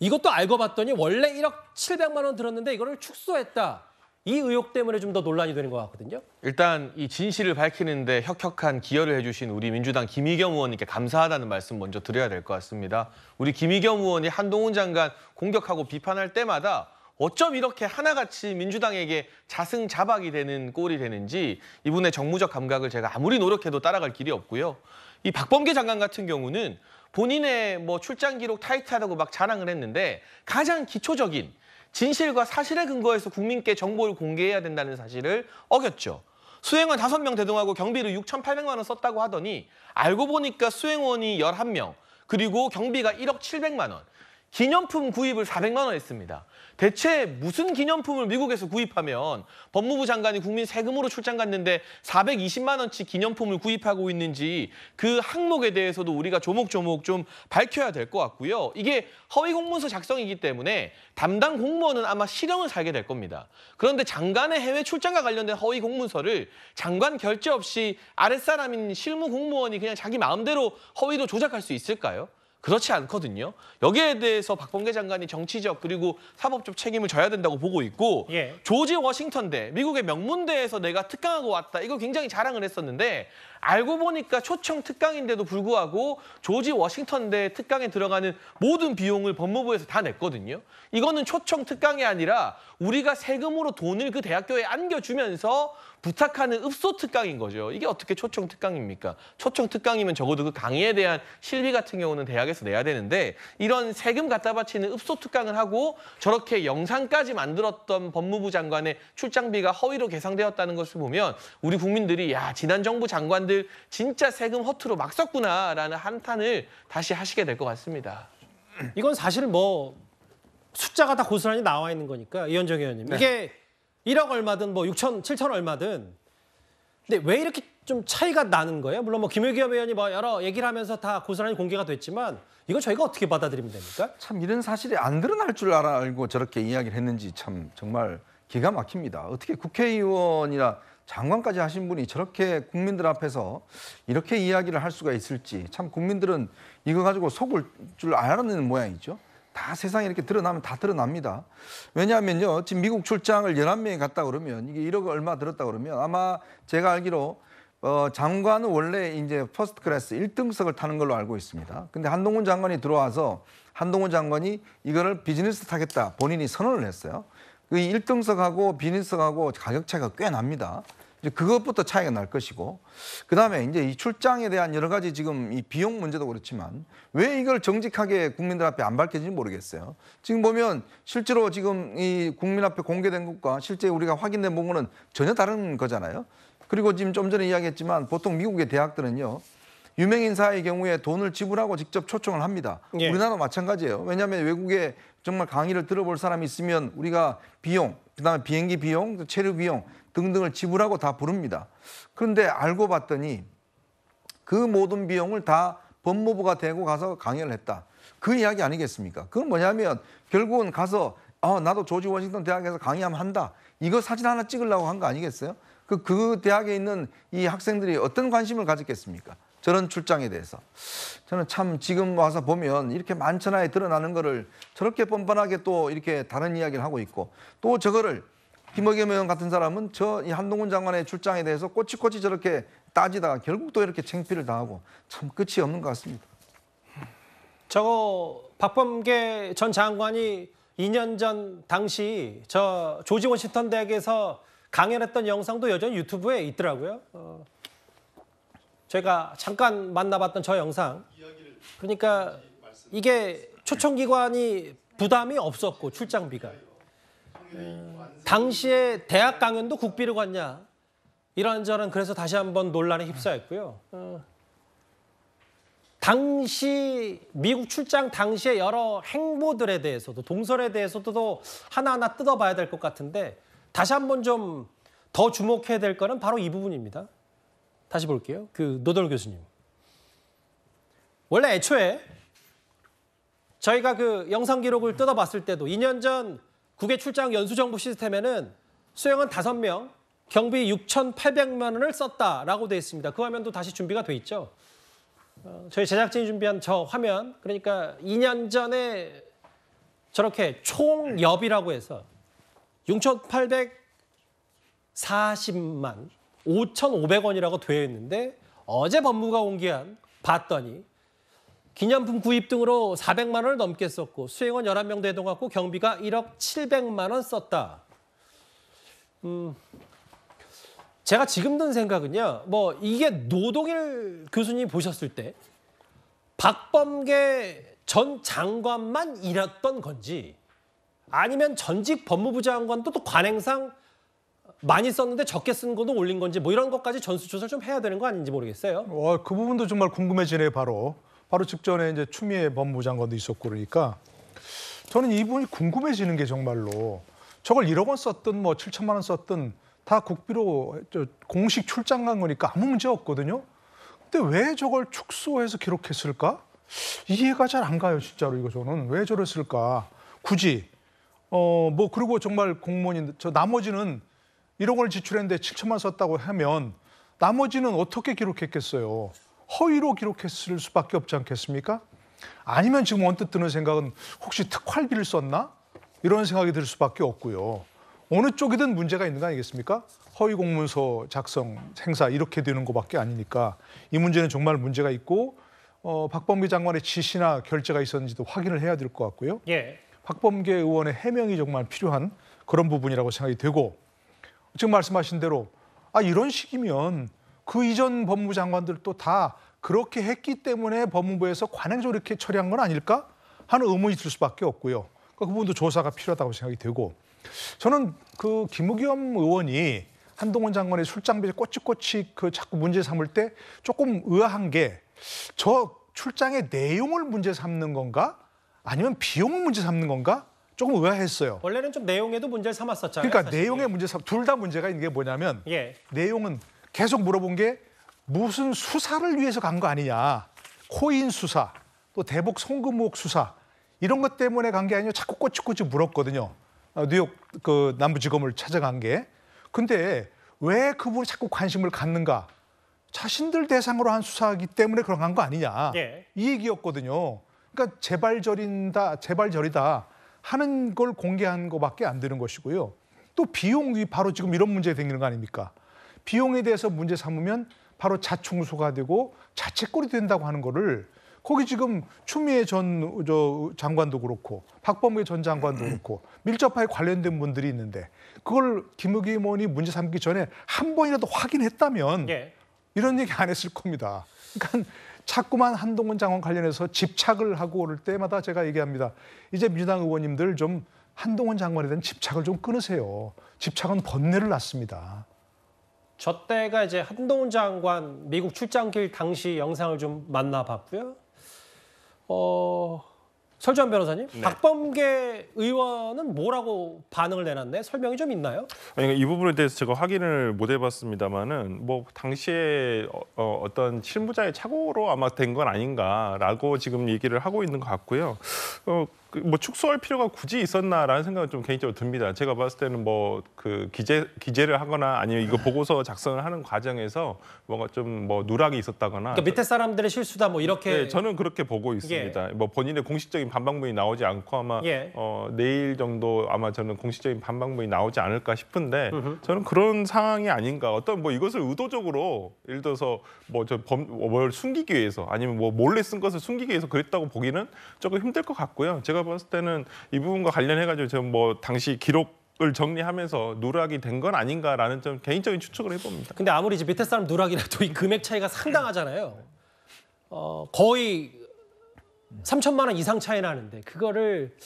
이것도 알고 봤더니 원래 1억 700만 원 들었는데 이거를 축소했다. 이 의혹 때문에 좀 더 논란이 되는 것 같거든요. 일단 이 진실을 밝히는데 혁혁한 기여를 해주신 우리 민주당 김의겸 의원님께 감사하다는 말씀 먼저 드려야 될 것 같습니다. 우리 김의겸 의원이 한동훈 장관 공격하고 비판할 때마다 어쩜 이렇게 하나같이 민주당에게 자승자박이 되는 꼴이 되는지 이분의 정무적 감각을 제가 아무리 노력해도 따라갈 길이 없고요. 이 박범계 장관 같은 경우는 본인의 출장 기록 타이트하다고 막 자랑을 했는데 가장 기초적인 진실과 사실에 근거해서 국민께 정보를 공개해야 된다는 사실을 어겼죠. 수행원 5명 대동하고 경비를 6,800만 원 썼다고 하더니 알고 보니까 수행원이 11명, 그리고 경비가 1억 700만 원. 기념품 구입을 400만 원 했습니다. 대체 무슨 기념품을 미국에서 구입하면 법무부 장관이 국민 세금으로 출장 갔는데 420만 원치 기념품을 구입하고 있는지 그 항목에 대해서도 우리가 조목조목 좀 밝혀야 될 것 같고요. 이게 허위 공문서 작성이기 때문에 담당 공무원은 아마 실형을 살게 될 겁니다. 그런데 장관의 해외 출장과 관련된 허위 공문서를 장관 결재 없이 아랫사람인 실무 공무원이 그냥 자기 마음대로 허위로 조작할 수 있을까요? 그렇지 않거든요. 여기에 대해서 박범계 장관이 정치적 그리고 사법적 책임을 져야 된다고 보고 있고 조지 워싱턴대, 미국의 명문대에서 내가 특강하고 왔다. 이걸 굉장히 자랑을 했었는데 알고 보니까 초청 특강인데도 불구하고 조지 워싱턴대 특강에 들어가는 모든 비용을 법무부에서 다 냈거든요. 이거는 초청 특강이 아니라 우리가 세금으로 돈을 그 대학교에 안겨주면서 부탁하는 읍소 특강인 거죠. 이게 어떻게 초청 특강입니까? 초청 특강이면 적어도 그 강의에 대한 실비 같은 경우는 대학에서 내야 되는데 이런 세금 갖다 바치는 읍소 특강을 하고 저렇게 영상까지 만들었던 법무부 장관의 출장비가 허위로 계상되었다는 것을 보면 우리 국민들이 야, 지난 정부 장관들 진짜 세금 허투루 막 썼구나라는 한탄을 다시 하시게 될 것 같습니다. 이건 사실 뭐 숫자가 다 고스란히 나와 있는 거니까 이현정 의원님. 네. 이게 1억 얼마든 뭐 6천, 7천 얼마든. 근데 왜 이렇게 좀 차이가 나는 거예요? 물론 뭐 김의겸 의원이 뭐 여러 얘기를 하면서 다 고스란히 공개가 됐지만 이건 저희가 어떻게 받아들이면 됩니까? 참 이런 사실이 안 드러날 줄 알고 저렇게 이야기를 했는지 참 정말 기가 막힙니다. 어떻게 국회의원이나 장관까지 하신 분이 저렇게 국민들 앞에서 이렇게 이야기를 할 수가 있을지 참 국민들은 이거 가지고 속을 줄 알았는 모양이죠. 다 세상에 이렇게 드러나면 다 드러납니다. 왜냐하면요. 지금 미국 출장을 11명이 갔다 그러면 이게 1억 얼마 들었다 그러면 아마 제가 알기로 장관은 원래 이제 퍼스트 클래스 1등석을 타는 걸로 알고 있습니다. 근데 한동훈 장관이 들어와서 한동훈 장관이 이거를 비즈니스 타겠다 본인이 선언을 했어요. 그 1등석하고 비즈니스석하고 가격 차이가 꽤 납니다. 이제 그것부터 차이가 날 것이고 그다음에 이제 이 출장에 대한 여러 가지 지금 이 비용 문제도 그렇지만 왜 이걸 정직하게 국민들 앞에 안 밝혀진지 모르겠어요. 지금 보면 실제로 지금 이 국민 앞에 공개된 것과 실제 우리가 확인된 부분은 전혀 다른 거잖아요. 그리고 지금 좀 전에 이야기했지만 보통 미국의 대학들은요. 유명 인사의 경우에 돈을 지불하고 직접 초청을 합니다. 예. 우리나라도 마찬가지예요. 왜냐하면 외국에 정말 강의를 들어볼 사람이 있으면 우리가 비용, 그다음에 비행기 비용, 체류 비용 등등을 지불하고 다 부릅니다. 그런데 알고 봤더니 그 모든 비용을 다 법무부가 대고 가서 강연을 했다. 그 이야기 아니겠습니까? 그건 뭐냐면 결국은 가서 나도 조지 워싱턴 대학에서 강의하면 한다. 이거 사진 하나 찍으려고 한 거 아니겠어요? 그 대학에 있는 이 학생들이 어떤 관심을 가졌겠습니까? 저런 출장에 대해서. 저는 참 지금 와서 보면 이렇게 만천하에 드러나는 거를 저렇게 뻔뻔하게 또 이렇게 다른 이야기를 하고 있고 또 저거를 김의겸 의원 같은 사람은 이 한동훈 장관의 출장에 대해서 꼬치꼬치 저렇게 따지다가 결국 또 이렇게 창피를 당하고 참 끝이 없는 것 같습니다. 저거 박범계 전 장관이 2년 전 당시 저 조지 워싱턴 대학에서 강연했던 영상도 여전히 유튜브에 있더라고요. 제가 잠깐 만나봤던 저 영상. 그러니까 이게 초청기관이 부담이 없었고 출장비가. 당시에 대학 강연도 국비를 갔냐. 이런저런 그래서 다시 한번 논란에 휩싸였고요. 당시 미국 출장 당시의 여러 행보들에 대해서도 동설에 대해서도 하나하나 뜯어봐야 될 것 같은데 다시 한번 좀 더 주목해야 될 거는 바로 이 부분입니다. 다시 볼게요. 그 노돌 교수님. 원래 애초에 저희가 그 영상 기록을 뜯어봤을 때도 2년 전 국외 출장 연수정보 시스템에는 수행원 5명, 경비 6,800만 원을 썼다라고 되어 있습니다. 그 화면도 다시 준비가 돼 있죠. 저희 제작진이 준비한 저 화면, 그러니까 2년 전에 저렇게 총엽이라고 해서 6,840만 5,500원이라고 되어 있는데 어제 법무부가 공개한 봤더니 기념품 구입 등으로 400만 원을 넘게 썼고 수행원 11명 대동하고 경비가 1억 700만 원 썼다. 제가 지금 든 생각은요. 뭐 이게 노동일 교수님 보셨을 때 박범계 전 장관만 일했던 건지 아니면 전직 법무부 장관도 또 관행상 많이 썼는데 적게 쓴 것도 올린 건지 뭐 이런 것까지 전수조사를 좀 해야 되는 거 아닌지 모르겠어요. 그 부분도 정말 궁금해지네요. 바로 직전에 이제 추미애 법무부 장관도 있었고 그러니까 저는 이분이 궁금해지는 게 정말로 저걸 1억 원 썼든 뭐 7천만 원 썼든 다 국비로 공식 출장 간 거니까 아무 문제 없거든요. 근데 왜 저걸 축소해서 기록했을까? 이해가 잘 안 가요, 진짜로. 이거 저는 왜 저랬을까? 굳이 뭐 그리고 정말 공무원인데 저 나머지는 1억 원을 지출했는데 7천만 원 썼다고 하면 나머지는 어떻게 기록했겠어요? 허위로 기록했을 수밖에 없지 않겠습니까? 아니면 지금 언뜻 드는 생각은 혹시 특활비를 썼나? 이런 생각이 들 수밖에 없고요. 어느 쪽이든 문제가 있는 거 아니겠습니까? 허위 공문서 작성, 행사 이렇게 되는 것밖에 아니니까 이 문제는 정말 문제가 있고 박범계 장관의 지시나 결재가 있었는지도 확인을 해야 될 것 같고요. 예. 박범계 의원의 해명이 정말 필요한 그런 부분이라고 생각이 되고 지금 말씀하신 대로 이런 식이면 그 이전 법무부 장관들도 다 그렇게 했기 때문에 법무부에서 관행적으로 이렇게 처리한 건 아닐까 하는 의문이 들 수밖에 없고요. 그 부분도 조사가 필요하다고 생각이 되고 저는 그 김의겸 의원이 한동훈 장관의 술장비에 꼬치꼬치 자꾸 문제 삼을 때 조금 의아한 게 저 출장의 내용을 문제 삼는 건가 아니면 비용을 문제 삼는 건가 조금 의아했어요. 원래는 좀 내용에도 문제를 삼았었잖아요. 그러니까 내용의 문제 둘 다 문제가 있는 게 뭐냐면 내용은 계속 물어본 게 무슨 수사를 위해서 간 거 아니냐. 코인 수사, 또 대북 송금 의혹 수사 이런 것 때문에 간 게 아니라 자꾸 꼬치꼬치 물었거든요. 뉴욕 그 남부지검을 찾아간 게. 근데 왜 그 부분에 자꾸 관심을 갖는가? 자신들 대상으로 한 수사이기 때문에 그런 거 아니냐. 이 얘기였거든요. 그러니까 재발절이다 하는 걸 공개한 것밖에 안 되는 것이고요. 또 비용이 바로 지금 이런 문제가 생기는 거 아닙니까? 비용에 대해서 문제 삼으면 바로 자충수가 되고 자책골이 된다고 하는 거를 거기 지금 추미애 전 장관도 그렇고 박범계 전 장관도 그렇고 밀접하게 관련된 분들이 있는데 그걸 김의겸 의원이 문제 삼기 전에 한 번이라도 확인했다면 이런 얘기 안 했을 겁니다. 그러니까 자꾸만 한동훈 장관 관련해서 집착을 하고 오를 때마다 제가 얘기합니다. 이제 민주당 의원님들 좀 한동훈 장관에 대한 집착을 좀 끊으세요. 집착은 번뇌를 낳습니다. 저 때가 이제 한동훈 장관 미국 출장길 당시 영상을 좀 만나봤고요. 설주환 변호사님, 박범계 의원은 뭐라고 반응을 내놨네? 설명이 좀 있나요? 이 부분에 대해서 제가 확인을 못 해봤습니다만은 뭐 당시에 어떤 실무자의 착오로 아마 된 건 아닌가라고 지금 얘기를 하고 있는 것 같고요. 뭐 축소할 필요가 굳이 있었나라는 생각은 좀 개인적으로 듭니다. 제가 봤을 때는 뭐 그 기재를 하거나 아니면 이거 보고서 작성을 하는 과정에서 뭔가 좀 뭐 누락이 있었다거나. 그러니까 밑에 사람들의 실수다 뭐 이렇게. 네, 저는 그렇게 보고 있습니다. 뭐 본인의 공식적인 반박문이 나오지 않고 아마 내일 정도 아마 저는 공식적인 반박문이 나오지 않을까 싶은데 저는 그런 상황이 아닌가. 어떤 뭐 이것을 의도적으로 예를 들어서 뭐 뭘 숨기기 위해서 아니면 뭐 몰래 쓴 것을 숨기기 위해서 그랬다고 보기는 조금 힘들 것 같고요. 제가 봤을 때는 이 부분과 관련해가지고 좀 뭐 당시 기록을 정리하면서 누락이 된 건 아닌가라는 좀 개인적인 추측을 해봅니다. 근데 아무리 이제 밑에 사람 누락이라도 이 금액 차이가 상당하잖아요. 거의 3천만 원 이상 차이 나는데 그거를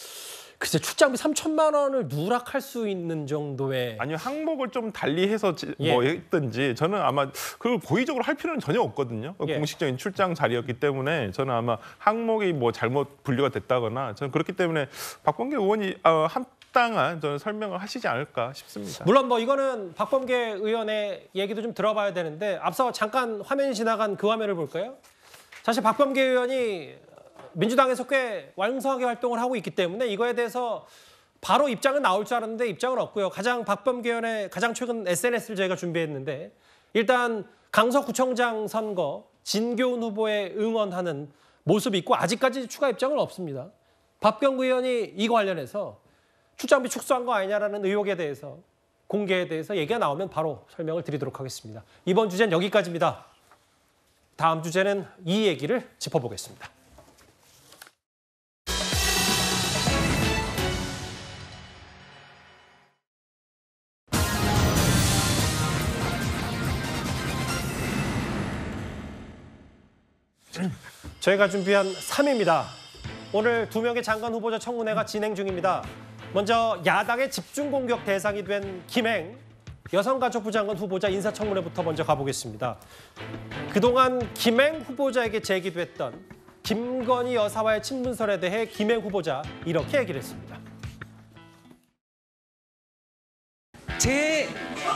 글쎄 출장비 3천만 원을 누락할 수 있는 정도의 아니요 항목을 좀 달리해서 뭐 했든지 저는 아마 그걸 고의적으로 할 필요는 전혀 없거든요. 공식적인 출장 자리였기 때문에 저는 아마 항목이 뭐 잘못 분류가 됐다거나 저는 그렇기 때문에 박범계 의원이 합당한 저는 설명을 하시지 않을까 싶습니다. 물론 뭐 이거는 박범계 의원의 얘기도 좀 들어봐야 되는데 앞서 잠깐 화면이 지나간 그 화면을 볼까요? 사실 박범계 의원이 민주당에서 꽤 왕성하게 활동을 하고 있기 때문에 이거에 대해서 바로 입장은 나올 줄 알았는데 입장은 없고요. 박범계 의원의 가장 최근 SNS를 저희가 준비했는데 일단 강서구청장 선거 진교훈 후보에 응원하는 모습이 있고 아직까지 추가 입장은 없습니다. 박병구 의원이 이거 관련해서 출장비 축소한 거 아니냐라는 의혹에 대해서 공개에 대해서 얘기가 나오면 바로 설명을 드리도록 하겠습니다. 이번 주제는 여기까지입니다. 다음 주제는 이 얘기를 짚어보겠습니다. 저희가 준비한 3위입니다. 오늘 2명의 장관 후보자 청문회가 진행 중입니다. 먼저 야당의 집중 공격 대상이 된 김행 여성가족부 장관 후보자 인사청문회부터 먼저 가보겠습니다. 그동안 김행 후보자에게 제기됐던 김건희 여사와의 친분설에 대해 김행 후보자 이렇게 얘기를 했습니다. 제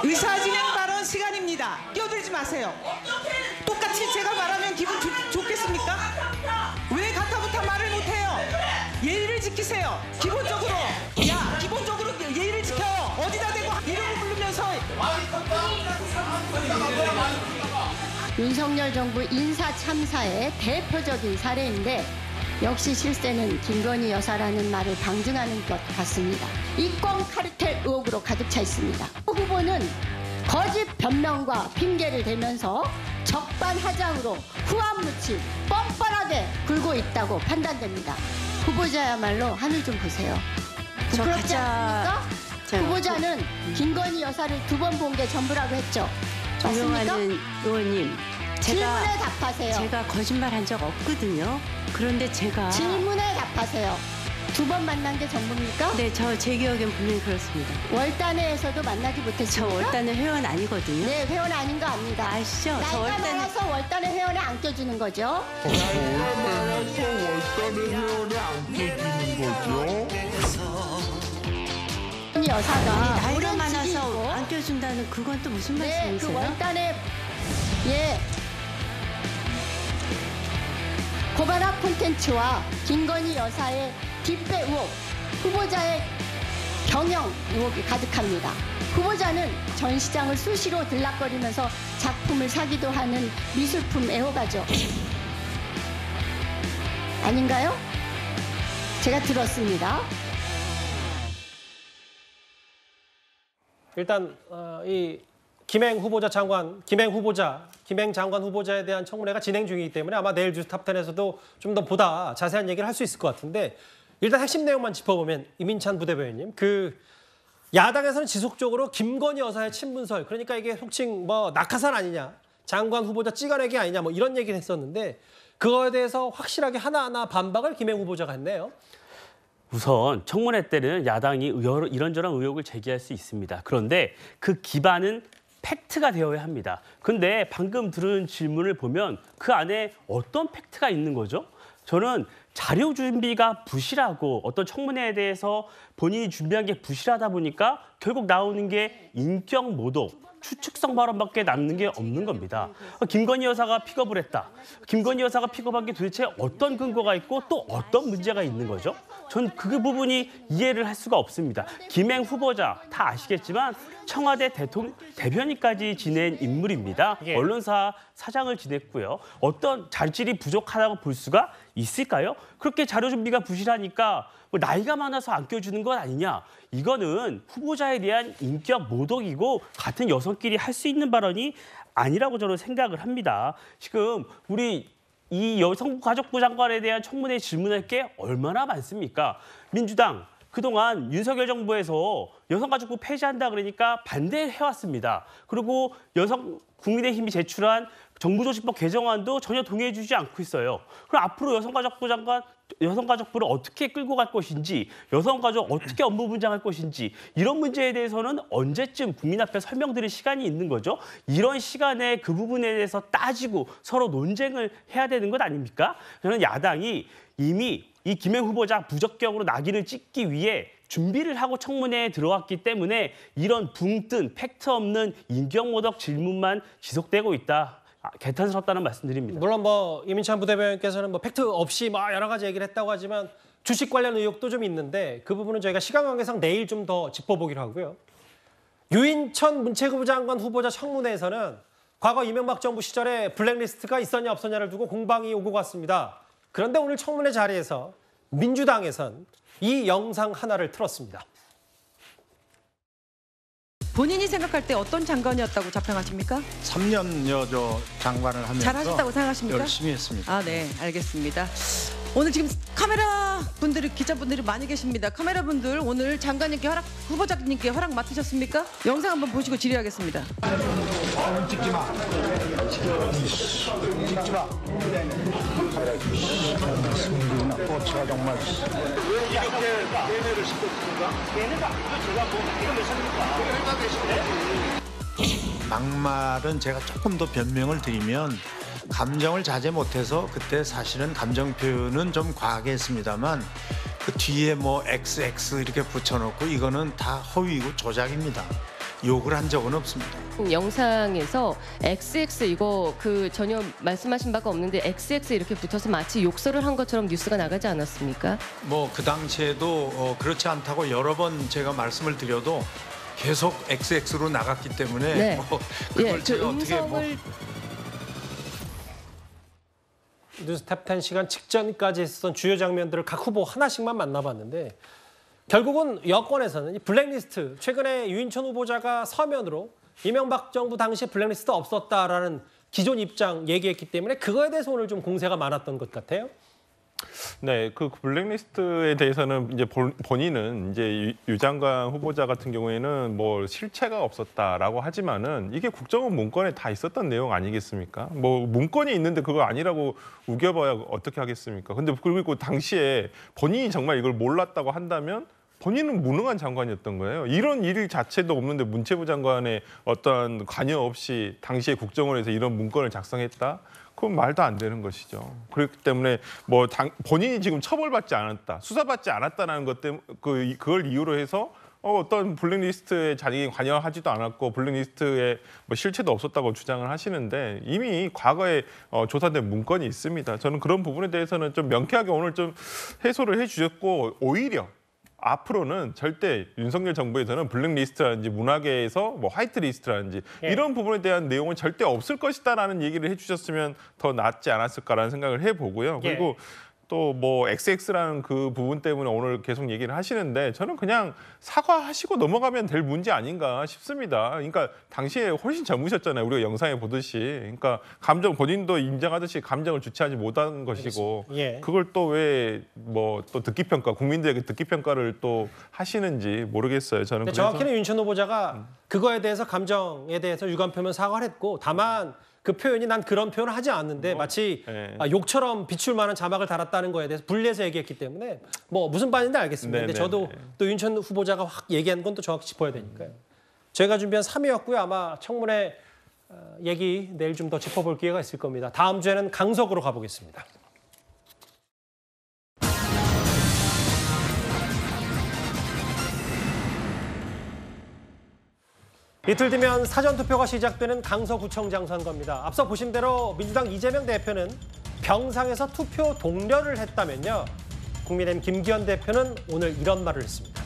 의사진행 발언 시간입니다. 끼어들지 마세요. 똑같이 제가 말하면 기분 좋겠습니까? 왜 가타부타 말을 못해요? 예의를 지키세요. 기본적으로 예의를 지켜요. 어디다 대고 이름을 부르면서 윤석열 정부 인사 참사의 대표적인 사례인데 역시 실세는 김건희 여사라는 말을 방증하는 것 같습니다. 이권 카르텔 의혹으로 가득 차 있습니다. 후보는 거짓 변명과 핑계를 대면서 적반하장으로 후안무치 뻔뻔하게 굴고 있다고 판단됩니다. 후보자야말로 하늘 좀 보세요. 부끄럽지 않습니까? 후보자는 김건희 여사를 2번 본 게 전부라고 했죠. 존경하는 의원님, 질문에 답하세요. 제가 거짓말한 적 없거든요. 그런데 제가 질문에 답하세요. 2번 만난 게 전부입니까? 네, 제 기억엔 분명히 그렇습니다. 월단회에서 만나지 못했습니까? 저 월단회 회원 아니거든요. 네, 회원 아닌 거 압니다. 아시죠? 저 나이가 월단회 많아서 월단회 회원에 안 껴주는 거죠. 이 여사가 나이가 많아서 안 껴준다는 그건 또 무슨 말씀이세요? 그 월단회 고발학 콘텐츠와 김건희 여사의 뒷배 의혹, 후보자의 경영 의혹이 가득합니다. 후보자는 전 시장을 수시로 들락거리면서 작품을 사기도 하는 미술품 애호가죠. 아닌가요? 제가 들었습니다. 일단 이 김행 장관 후보자에 대한 청문회가 진행 중이기 때문에 아마 내일 뉴스탑10에서도 좀 더 보다 자세한 얘기를 할 수 있을 것 같은데 일단 핵심 내용만 짚어보면 이민찬 부대변인님, 야당에서는 지속적으로 김건희 여사의 친분설, 그러니까 이게 속칭 낙하산 아니냐, 장관 후보자 찍어내기 아니냐 이런 얘기를 했었는데 그거에 대해서 확실하게 하나하나 반박을 김행 후보자가 했네요. 우선 청문회 때는 야당이 이런저런 의혹을 제기할 수 있습니다. 그런데 그 기반은 팩트가 되어야 합니다. 근데 방금 들은 질문을 보면 그 안에 어떤 팩트가 있는 거죠? 저는 자료 준비가 부실하고 어떤 청문회에 대해서 본인이 준비한 게 부실하다 보니까 결국 나오는 게 인격 모독, 추측성 발언밖에 남는 게 없는 겁니다. 김건희 여사가 픽업을 했다. 김건희 여사가 픽업한 게 도대체 어떤 근거가 있고 또 어떤 문제가 있는 거죠? 전 그 부분이 이해를 할 수가 없습니다. 김행 후보자 다 아시겠지만 청와대 대변인까지 지낸 인물입니다. 예. 언론사 사장을 지냈고요. 어떤 자질이 부족하다고 볼 수가 있을까요? 그렇게 자료 준비가 부실하니까 나이가 많아서 안 껴주는 것 아니냐. 이거는 후보자에 대한 인격 모독이고 같은 여성끼리 할 수 있는 발언이 아니라고 저는 생각을 합니다. 지금 우리 이 여성가족부 장관에 대한 청문회 질문할 게 얼마나 많습니까? 민주당 그동안 윤석열 정부에서 여성가족부 폐지한다 그러니까 반대해왔습니다. 그리고 국민의힘이 제출한 정부조직법 개정안도 전혀 동의해주지 않고 있어요. 그럼 앞으로 여성가족부를 어떻게 끌고 갈 것인지, 여성가족 어떻게 업무 분장할 것인지 이런 문제에 대해서는 언제쯤 국민 앞에 설명드릴 시간이 있는 거죠. 이런 시간에 그 부분에 대해서 따지고 서로 논쟁을 해야 되는 것 아닙니까? 저는 야당이 이미 이 김행 후보자 부적격으로 낙인을 찍기 위해 준비를 하고 청문회에 들어왔기 때문에 이런 붕뜬 팩트 없는 인격모독 질문만 지속되고 있다. 개탄스럽다는 말씀드립니다. 물론 이민찬 부대변인께서는 팩트 없이 여러 가지 얘기를 했다고 하지만 주식 관련 의혹도 좀 있는데 그 부분은 저희가 시간 관계상 내일 좀 더 짚어보기로 하고요. 유인천 문체부 장관 후보자 청문회에서는 과거 이명박 정부 시절에 블랙리스트가 있었냐 없었냐를 두고 공방이 오고 갔습니다. 그런데 오늘 청문회 자리에서 민주당에선 이 영상 하나를 틀었습니다. 본인이 생각할 때 어떤 장관이었다고 자평하십니까? 3년 장관을 하면서 잘하셨다고 생각하십니까? 열심히 했습니다. 아, 네, 알겠습니다. 오늘 지금 카메라 분들이, 기자분들이 많이 계십니다. 카메라 분들 오늘 장관님께 후보자님께 허락 맡으셨습니까? 영상 한번 보시고 질의하겠습니다. 찍지 마. 찍지 마. 꼬치가 정말. 왜 이렇게 예매를 시켰습니까? 예매가 아니고 제가 이거 몇 살입니까? 막말은 제가 조금 더 변명을 드리면 감정을 자제 못해서 그때 사실은 감정 표현은 좀 과하게 했습니다만 그 뒤에 뭐 XX 이렇게 붙여놓고 이거는 다 허위이고 조작입니다. 욕을 한 적은 없습니다. 영상에서 XX 이거 전혀 말씀하신 바가 없는데 XX 이렇게 붙어서 마치 욕설을 한 것처럼 뉴스가 나가지 않았습니까? 뭐 그 당시에도 그렇지 않다고 여러 번 제가 말씀을 드려도 계속 XX로 나갔기 때문에 네. 뭐 그걸 제가 어떻게 뭐 뉴스 탑10 시간 직전까지 있었던 주요 장면들을 각 후보 하나씩만 만나봤는데 결국은 여권에서는 이 블랙리스트, 최근에 유인천 후보자가 서면으로 이명박 정부 당시 블랙리스트 없었다라는 기존 입장 얘기했기 때문에 그거에 대해서 오늘 좀 공세가 많았던 것 같아요. 네, 그 블랙리스트에 대해서는 이제 본인은 이제 유 장관 후보자 같은 경우에는 뭐 실체가 없었다라고 하지만은 이게 국정원 문건에 다 있었던 내용 아니겠습니까? 뭐 문건이 있는데 그거 아니라고 우겨봐야 어떻게 하겠습니까? 근데 그리고 당시에 본인이 정말 이걸 몰랐다고 한다면 본인은 무능한 장관이었던 거예요. 이런 일 자체도 없는데 문체부 장관의 어떠한 관여 없이 당시에 국정원에서 이런 문건을 작성했다? 그건 말도 안 되는 것이죠. 그렇기 때문에 뭐 본인이 지금 처벌받지 않았다, 수사받지 않았다는 것 때문에 그걸 이유로 해서 어떤 블랙리스트에 자기 관여하지도 않았고 블랙리스트에 뭐 실체도 없었다고 주장을 하시는데 이미 과거에 조사된 문건이 있습니다. 저는 그런 부분에 대해서는 좀 명쾌하게 오늘 좀 해소를 해주셨고 오히려 앞으로는 절대 윤석열 정부에서는 블랙리스트라든지 문화계에서 뭐 화이트리스트라든지 이런 부분에 대한 내용은 절대 없을 것이다라는 얘기를 해주셨으면 더 낫지 않았을까라는 생각을 해보고요. 그리고 또 뭐 XX라는 그 부분 때문에 오늘 계속 얘기를 하시는데 저는 그냥 사과하시고 넘어가면 될 문제 아닌가 싶습니다. 그러니까 당시에 훨씬 젊으셨잖아요. 우리가 영상에 보듯이. 그러니까 감정 본인도 인정하듯이 감정을 주체하지 못한 것이고 그걸 또 왜 뭐 또 듣기평가 국민들에게 듣기평가를 또 하시는지 모르겠어요. 저는 그래서 정확히는 윤천 후보자가 그거에 대해서 감정에 대해서 유감 표명 사과를 했고 다만 그 표현이 난 그런 표현을 하지 않는데 마치 욕처럼 비출 만한 자막을 달았다는 거에 대해서 분리해서 얘기했기 때문에 뭐 무슨 반인지 알겠습니다. 근데 저도 또 윤천 후보자가 확 얘기한 건 또 정확히 짚어야 되니까요. 저희가 준비한 3위였고요. 아마 청문회 얘기 내일 좀 더 짚어볼 기회가 있을 겁니다. 다음 주에는 강석으로 가보겠습니다. 이틀 뒤면 사전투표가 시작되는 강서구청장 선거입니다. 앞서 보신 대로 민주당 이재명 대표는 병상에서 투표 독려를 했다면요. 국민의힘 김기현 대표는 오늘 이런 말을 했습니다.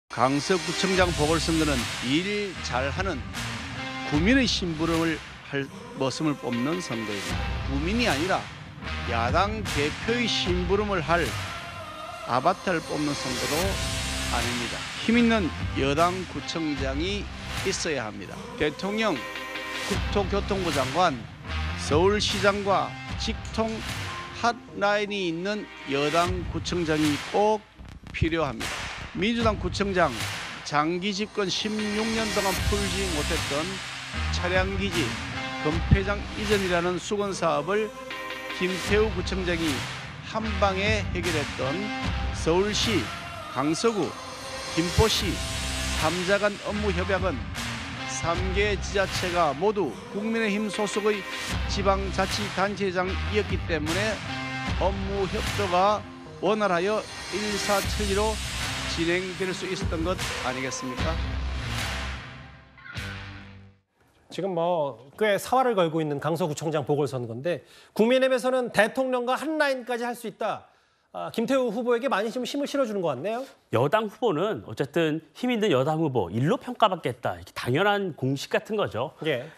강서구청장 보궐선거는 일 잘하는 구민의 심부름을 할 모습을 뽑는 선거입니다. 구민이 아니라 야당 대표의 심부름을 할 아바타를 뽑는 선거도 아닙니다. 힘 있는 여당 구청장이 있어야 합니다. 대통령, 국토교통부 장관, 서울시장과 직통 핫라인이 있는 여당 구청장이 꼭 필요합니다. 민주당 구청장 장기 집권 16년 동안 풀지 못했던 차량기지, 금폐장 이전이라는 수건 사업을 김태우 구청장이 한 방에 해결했던 서울시, 강서구, 김포시 3자 간 업무 협약은 3개 지자체가 모두 국민의힘 소속의 지방자치단체장이었기 때문에 업무 협조가 원활하여 일사천리로 진행될 수 있었던 것 아니겠습니까? 지금 뭐 꽤 사활을 걸고 있는 강서구청장 보궐선거인데 국민의힘에서는 대통령과 한 라인까지 할 수 있다. 김태우 후보에게 많이 좀 힘을 실어주는 것 같네요. 여당 후보는 어쨌든 힘 있는 여당 후보 일로 평가받겠다. 이게 당연한 공식 같은 거죠.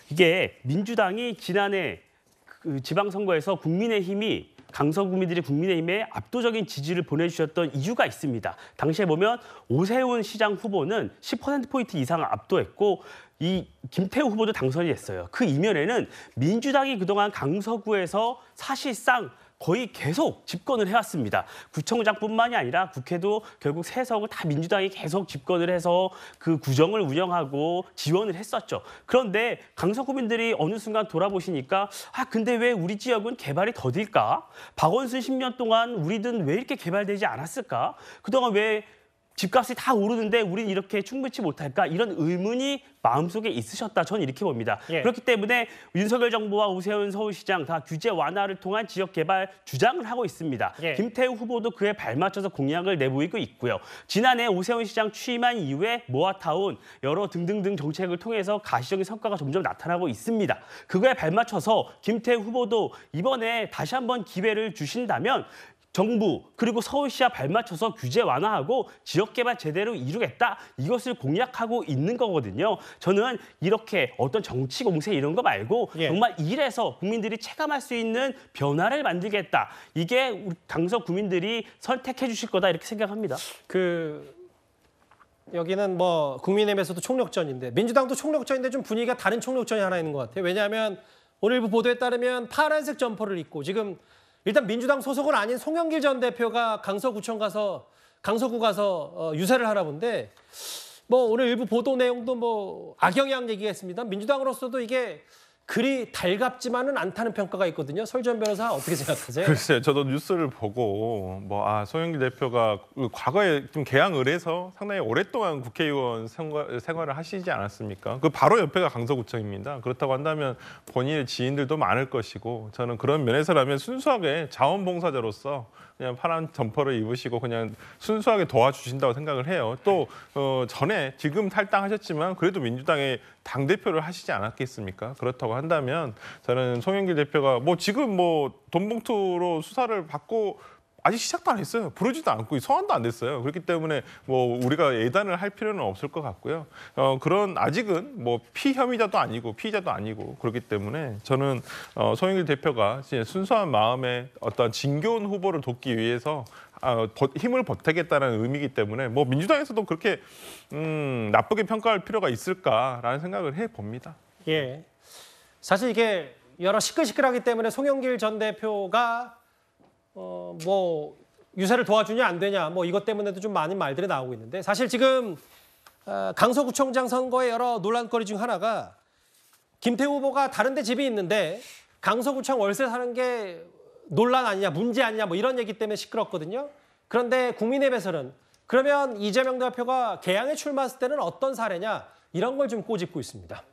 이게 민주당이 지난해 그 지방선거에서 국민의힘이 강서 구민들이 국민의힘에 압도적인 지지를 보내주셨던 이유가 있습니다. 당시에 보면 오세훈 시장 후보는 10%포인트 이상을 압도했고 이 김태우 후보도 당선이 됐어요. 그 이면에는 민주당이 그동안 강서구에서 사실상 거의 계속 집권을 해왔습니다. 구청장뿐만이 아니라 국회도 결국 3석을 다 민주당이 계속 집권을 해서 그 구정을 운영하고 지원을 했었죠. 그런데 강서구민들이 어느 순간 돌아보시니까 근데 왜 우리 지역은 개발이 더딜까? 박원순 10년 동안 우리든 왜 이렇게 개발되지 않았을까? 그동안 왜 집값이 다 오르는데 우리는 이렇게 충분치 못할까? 이런 의문이 마음속에 있으셨다. 저는 이렇게 봅니다. 예. 그렇기 때문에 윤석열 정부와 오세훈 서울시장 다 규제 완화를 통한 지역 개발 주장을 하고 있습니다. 예. 김태우 후보도 그에 발맞춰서 공약을 내보이고 있고요. 지난해 오세훈 시장 취임한 이후에 모아타운 여러 등등등 정책을 통해서 가시적인 성과가 점점 나타나고 있습니다. 그거에 발맞춰서 김태우 후보도 이번에 다시 한번 기회를 주신다면 정부 그리고 서울시와 발맞춰서 규제 완화하고 지역개발 제대로 이루겠다. 이것을 공약하고 있는 거거든요. 저는 이렇게 어떤 정치 공세 이런 거 말고 정말 일에서 국민들이 체감할 수 있는 변화를 만들겠다. 이게 우리 강서 구민들이 선택해 주실 거다 이렇게 생각합니다. 여기는 뭐 국민의힘에서도 총력전인데 민주당도 총력전인데 좀 분위기가 다른 총력전이 하나 있는 것 같아요. 왜냐하면 오늘 일부 보도에 따르면 파란색 점퍼를 입고 지금 일단 민주당 소속은 아닌 송영길 전 대표가 강서구 가서 유세를 하나 본데 뭐 오늘 일부 보도 내용도 뭐 악영향 얘기가 있습니다. 민주당으로서도 이게 그리 달갑지만은 않다는 평가가 있거든요. 설전 변호사 어떻게 생각하세요? 글쎄요, 저도 뉴스를 보고 송영길 대표가 과거에 좀 개항을 해서 상당히 오랫동안 국회의원 생활을 하시지 않았습니까? 그 바로 옆에가 강서구청입니다. 그렇다고 한다면 본인의 지인들도 많을 것이고 저는 그런 면에서라면 순수하게 자원봉사자로서 그냥 파란 점퍼를 입으시고 그냥 순수하게 도와주신다고 생각을 해요. 또 전에 지금 탈당하셨지만 그래도 민주당의 당대표를 하시지 않았겠습니까? 그렇다고 한다면 저는 송영길 대표가 지금 돈봉투로 수사를 받고 아직 시작도 안 했어요. 부르지도 않고 소환도 안 됐어요. 그렇기 때문에 우리가 예단을 할 필요는 없을 것 같고요. 그런 아직은 피혐의자도 아니고 피의자도 아니고 그렇기 때문에 저는 송영길 대표가 순수한 마음에 어떤 진교훈 후보를 돕기 위해서 힘을 보태겠다는 의미이기 때문에 민주당에서도 그렇게 나쁘게 평가할 필요가 있을까라는 생각을 해봅니다. 예, 사실 이게 여러 시끌시끌하기 때문에 송영길 전 대표가 유세를 도와주냐 안 되냐 이것 때문에도 좀 많은 말들이 나오고 있는데 사실 지금 강서구청장 선거의 여러 논란거리 중 하나가 김태우 후보가 다른 데 집이 있는데 강서구청 월세 사는 게 논란 아니냐 문제 아니냐 이런 얘기 때문에 시끄럽거든요. 그런데 국민의힘에서는 그러면 이재명 대표가 개항에 출마했을 때는 어떤 사례냐 이런 걸 좀 꼬집고 있습니다.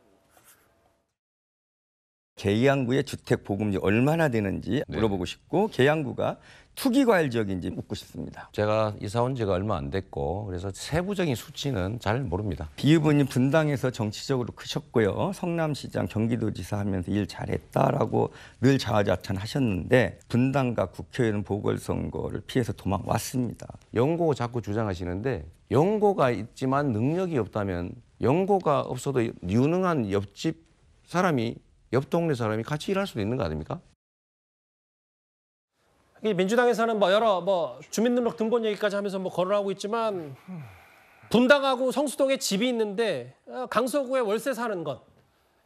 계양구의 주택 보급률이 얼마나 되는지 물어보고 싶고 계양구가 투기과일 지역인지 묻고 싶습니다. 제가 이사 온 지가 얼마 안 됐고 그래서 세부적인 수치는 잘 모릅니다. 비 의원님 분당에서 정치적으로 크셨고요. 성남시장 경기도지사 하면서 일 잘했다라고 늘 자화자찬하셨는데 분당과 국회의원 보궐선거를 피해서 도망왔습니다. 연고 자꾸 주장하시는데 연고가 있지만 능력이 없다면 연고가 없어도 유능한 옆집 사람이 옆 동네 사람이 같이 일할 수도 있는 거 아닙니까? 민주당에서는 여러 주민등록 등본 얘기까지 하면서 거론하고 있지만 분당하고 성수동에 집이 있는데 강서구에 월세 사는 것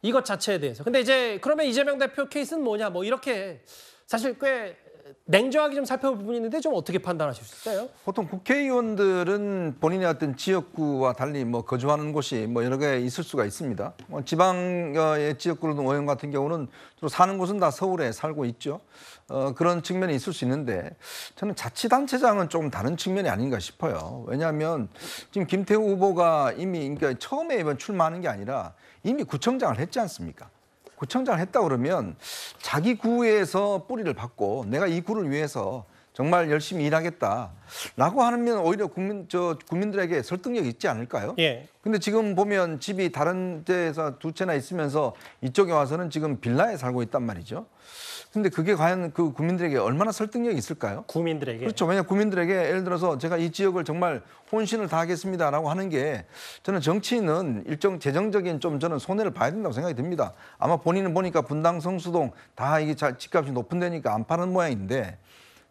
이것 자체에 대해서 근데 이제 그러면 이재명 대표 케이스는 뭐냐 이렇게 사실 꽤 냉정하게 좀 살펴볼 부분이 있는데 좀 어떻게 판단하실 수 있어요? 보통 국회의원들은 본인의 어떤 지역구와 달리 거주하는 곳이 여러 개 있을 수가 있습니다. 지방의 지역구 의원 같은 경우는 주로 사는 곳은 다 서울에 살고 있죠. 그런 측면이 있을 수 있는데 저는 자치단체장은 조금 다른 측면이 아닌가 싶어요. 왜냐하면 지금 김태우 후보가 이미 처음에 이번 출마하는 게 아니라 이미 구청장을 했지 않습니까? 구청장을 했다 그러면 자기 구에서 뿌리를 받고 내가 이 구를 위해서 정말 열심히 일하겠다라고 하면 오히려 국민들에게 설득력이 있지 않을까요? 예. 근데 지금 보면 집이 다른 데에서 두 채나 있으면서 이쪽에 와서는 지금 빌라에 살고 있단 말이죠. 근데 그게 과연 그 국민들에게 얼마나 설득력이 있을까요? 국민들에게. 그렇죠. 왜냐하면 국민들에게 예를 들어서 제가 이 지역을 정말 혼신을 다하겠습니다라고 하는 게 저는 정치인은 일정 재정적인 저는 손해를 봐야 된다고 생각이 듭니다. 아마 본인은 보니까 분당, 성수동 다 이게 집값이 높은 데니까 안 파는 모양인데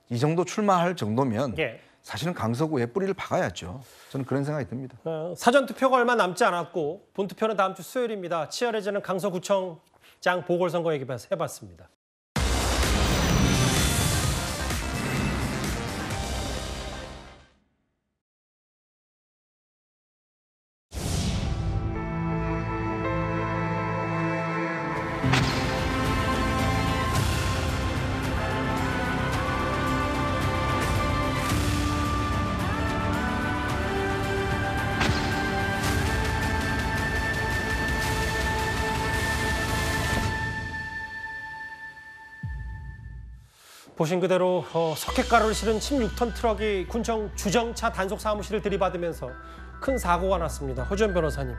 이 정도 출마할 정도면 사실은 강서구에 뿌리를 박아야죠. 저는 그런 생각이 듭니다. 사전투표가 얼마 남지 않았고 본투표는 다음 주 수요일입니다. 치열해지는 강서구청장 보궐선거 얘기 해봤습니다. 보신 그대로 석회가루를 실은 16톤 트럭이 군청 주정차 단속 사무실을 들이받으면서 큰 사고가 났습니다. 허주연 변호사님,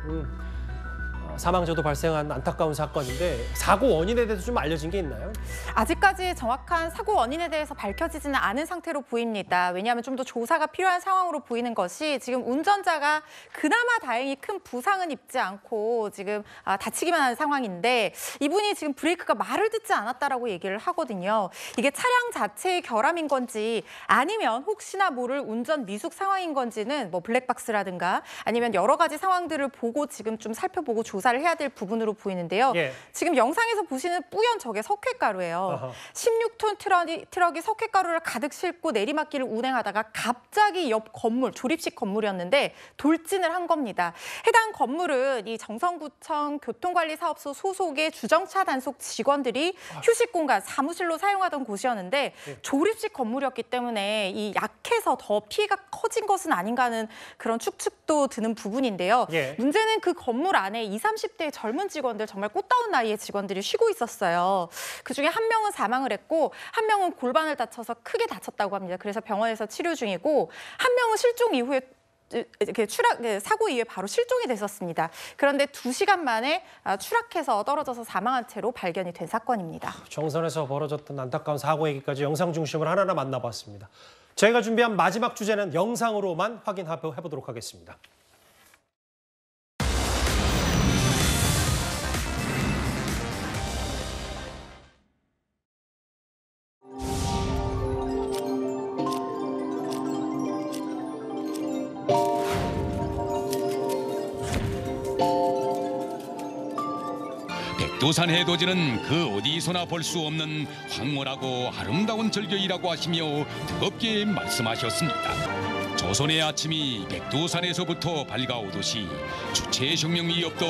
사망자도 발생한 안타까운 사건인데 사고 원인에 대해서 좀 알려진 게 있나요? 아직까지 정확한 사고 원인에 대해서 밝혀지지는 않은 상태로 보입니다. 왜냐하면 좀 더 조사가 필요한 상황으로 보이는 것이 지금 운전자가 그나마 다행히 큰 부상은 입지 않고 지금 다치기만 한 상황인데 이분이 지금 브레이크가 말을 듣지 않았다라고 얘기를 하거든요. 이게 차량 자체의 결함인 건지 아니면 혹시나 모를 운전 미숙 상황인 건지는 뭐 블랙박스라든가 아니면 여러 가지 상황들을 보고 지금 좀 살펴보고 조사를 해야 될 부분으로 보이는데요. 예. 지금 영상에서 보시는 뿌연 저게 석회가루예요. 어허. 16톤 트럭이 석회가루를 가득 싣고 내리막길을 운행하다가 갑자기 옆 건물, 조립식 건물이었는데 돌진을 한 겁니다. 해당 건물은 이 정성구청 교통관리사업소 소속의 주정차 단속 직원들이 휴식 공간, 사무실로 사용하던 곳이었는데 조립식 건물이었기 때문에 이 약해서 더 피해가 커진 것은 아닌가 하는 그런 추측도 드는 부분인데요. 예. 문제는 그 건물 안에 20, 30대의 젊은 직원들, 정말 꽃다운 나이의 직원들이 쉬고 있었어요. 그중에 한 명은 사망을 했고 한 명은 골반을 다쳐서 크게 다쳤다고 합니다. 그래서 병원에서 치료 중이고 한 명은 실종 이후에 사고 이후에 바로 실종이 됐었습니다. 그런데 2시간 만에 추락해서 떨어져서 사망한 채로 발견이 된 사건입니다. 정선에서 벌어졌던 안타까운 사고 얘기까지 영상 중심으로 하나하나 만나봤습니다. 저희가 준비한 마지막 주제는 영상으로만 확인해보도록 하겠습니다. 백두산 해돋이는 그 어디서나 볼 수 없는 황홀하고 아름다운 절경이라고 하시며 뜨겁게 말씀하셨습니다. 조선의 아침이 백두산에서부터 밝아오듯이 주체의 혁명 위협도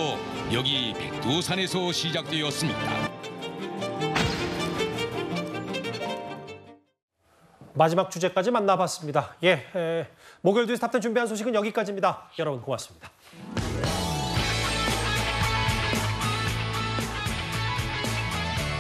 여기 백두산에서 시작되었습니다. 마지막 주제까지 만나봤습니다. 목요일 뉴스 탑10 준비한 소식은 여기까지입니다. 여러분 고맙습니다.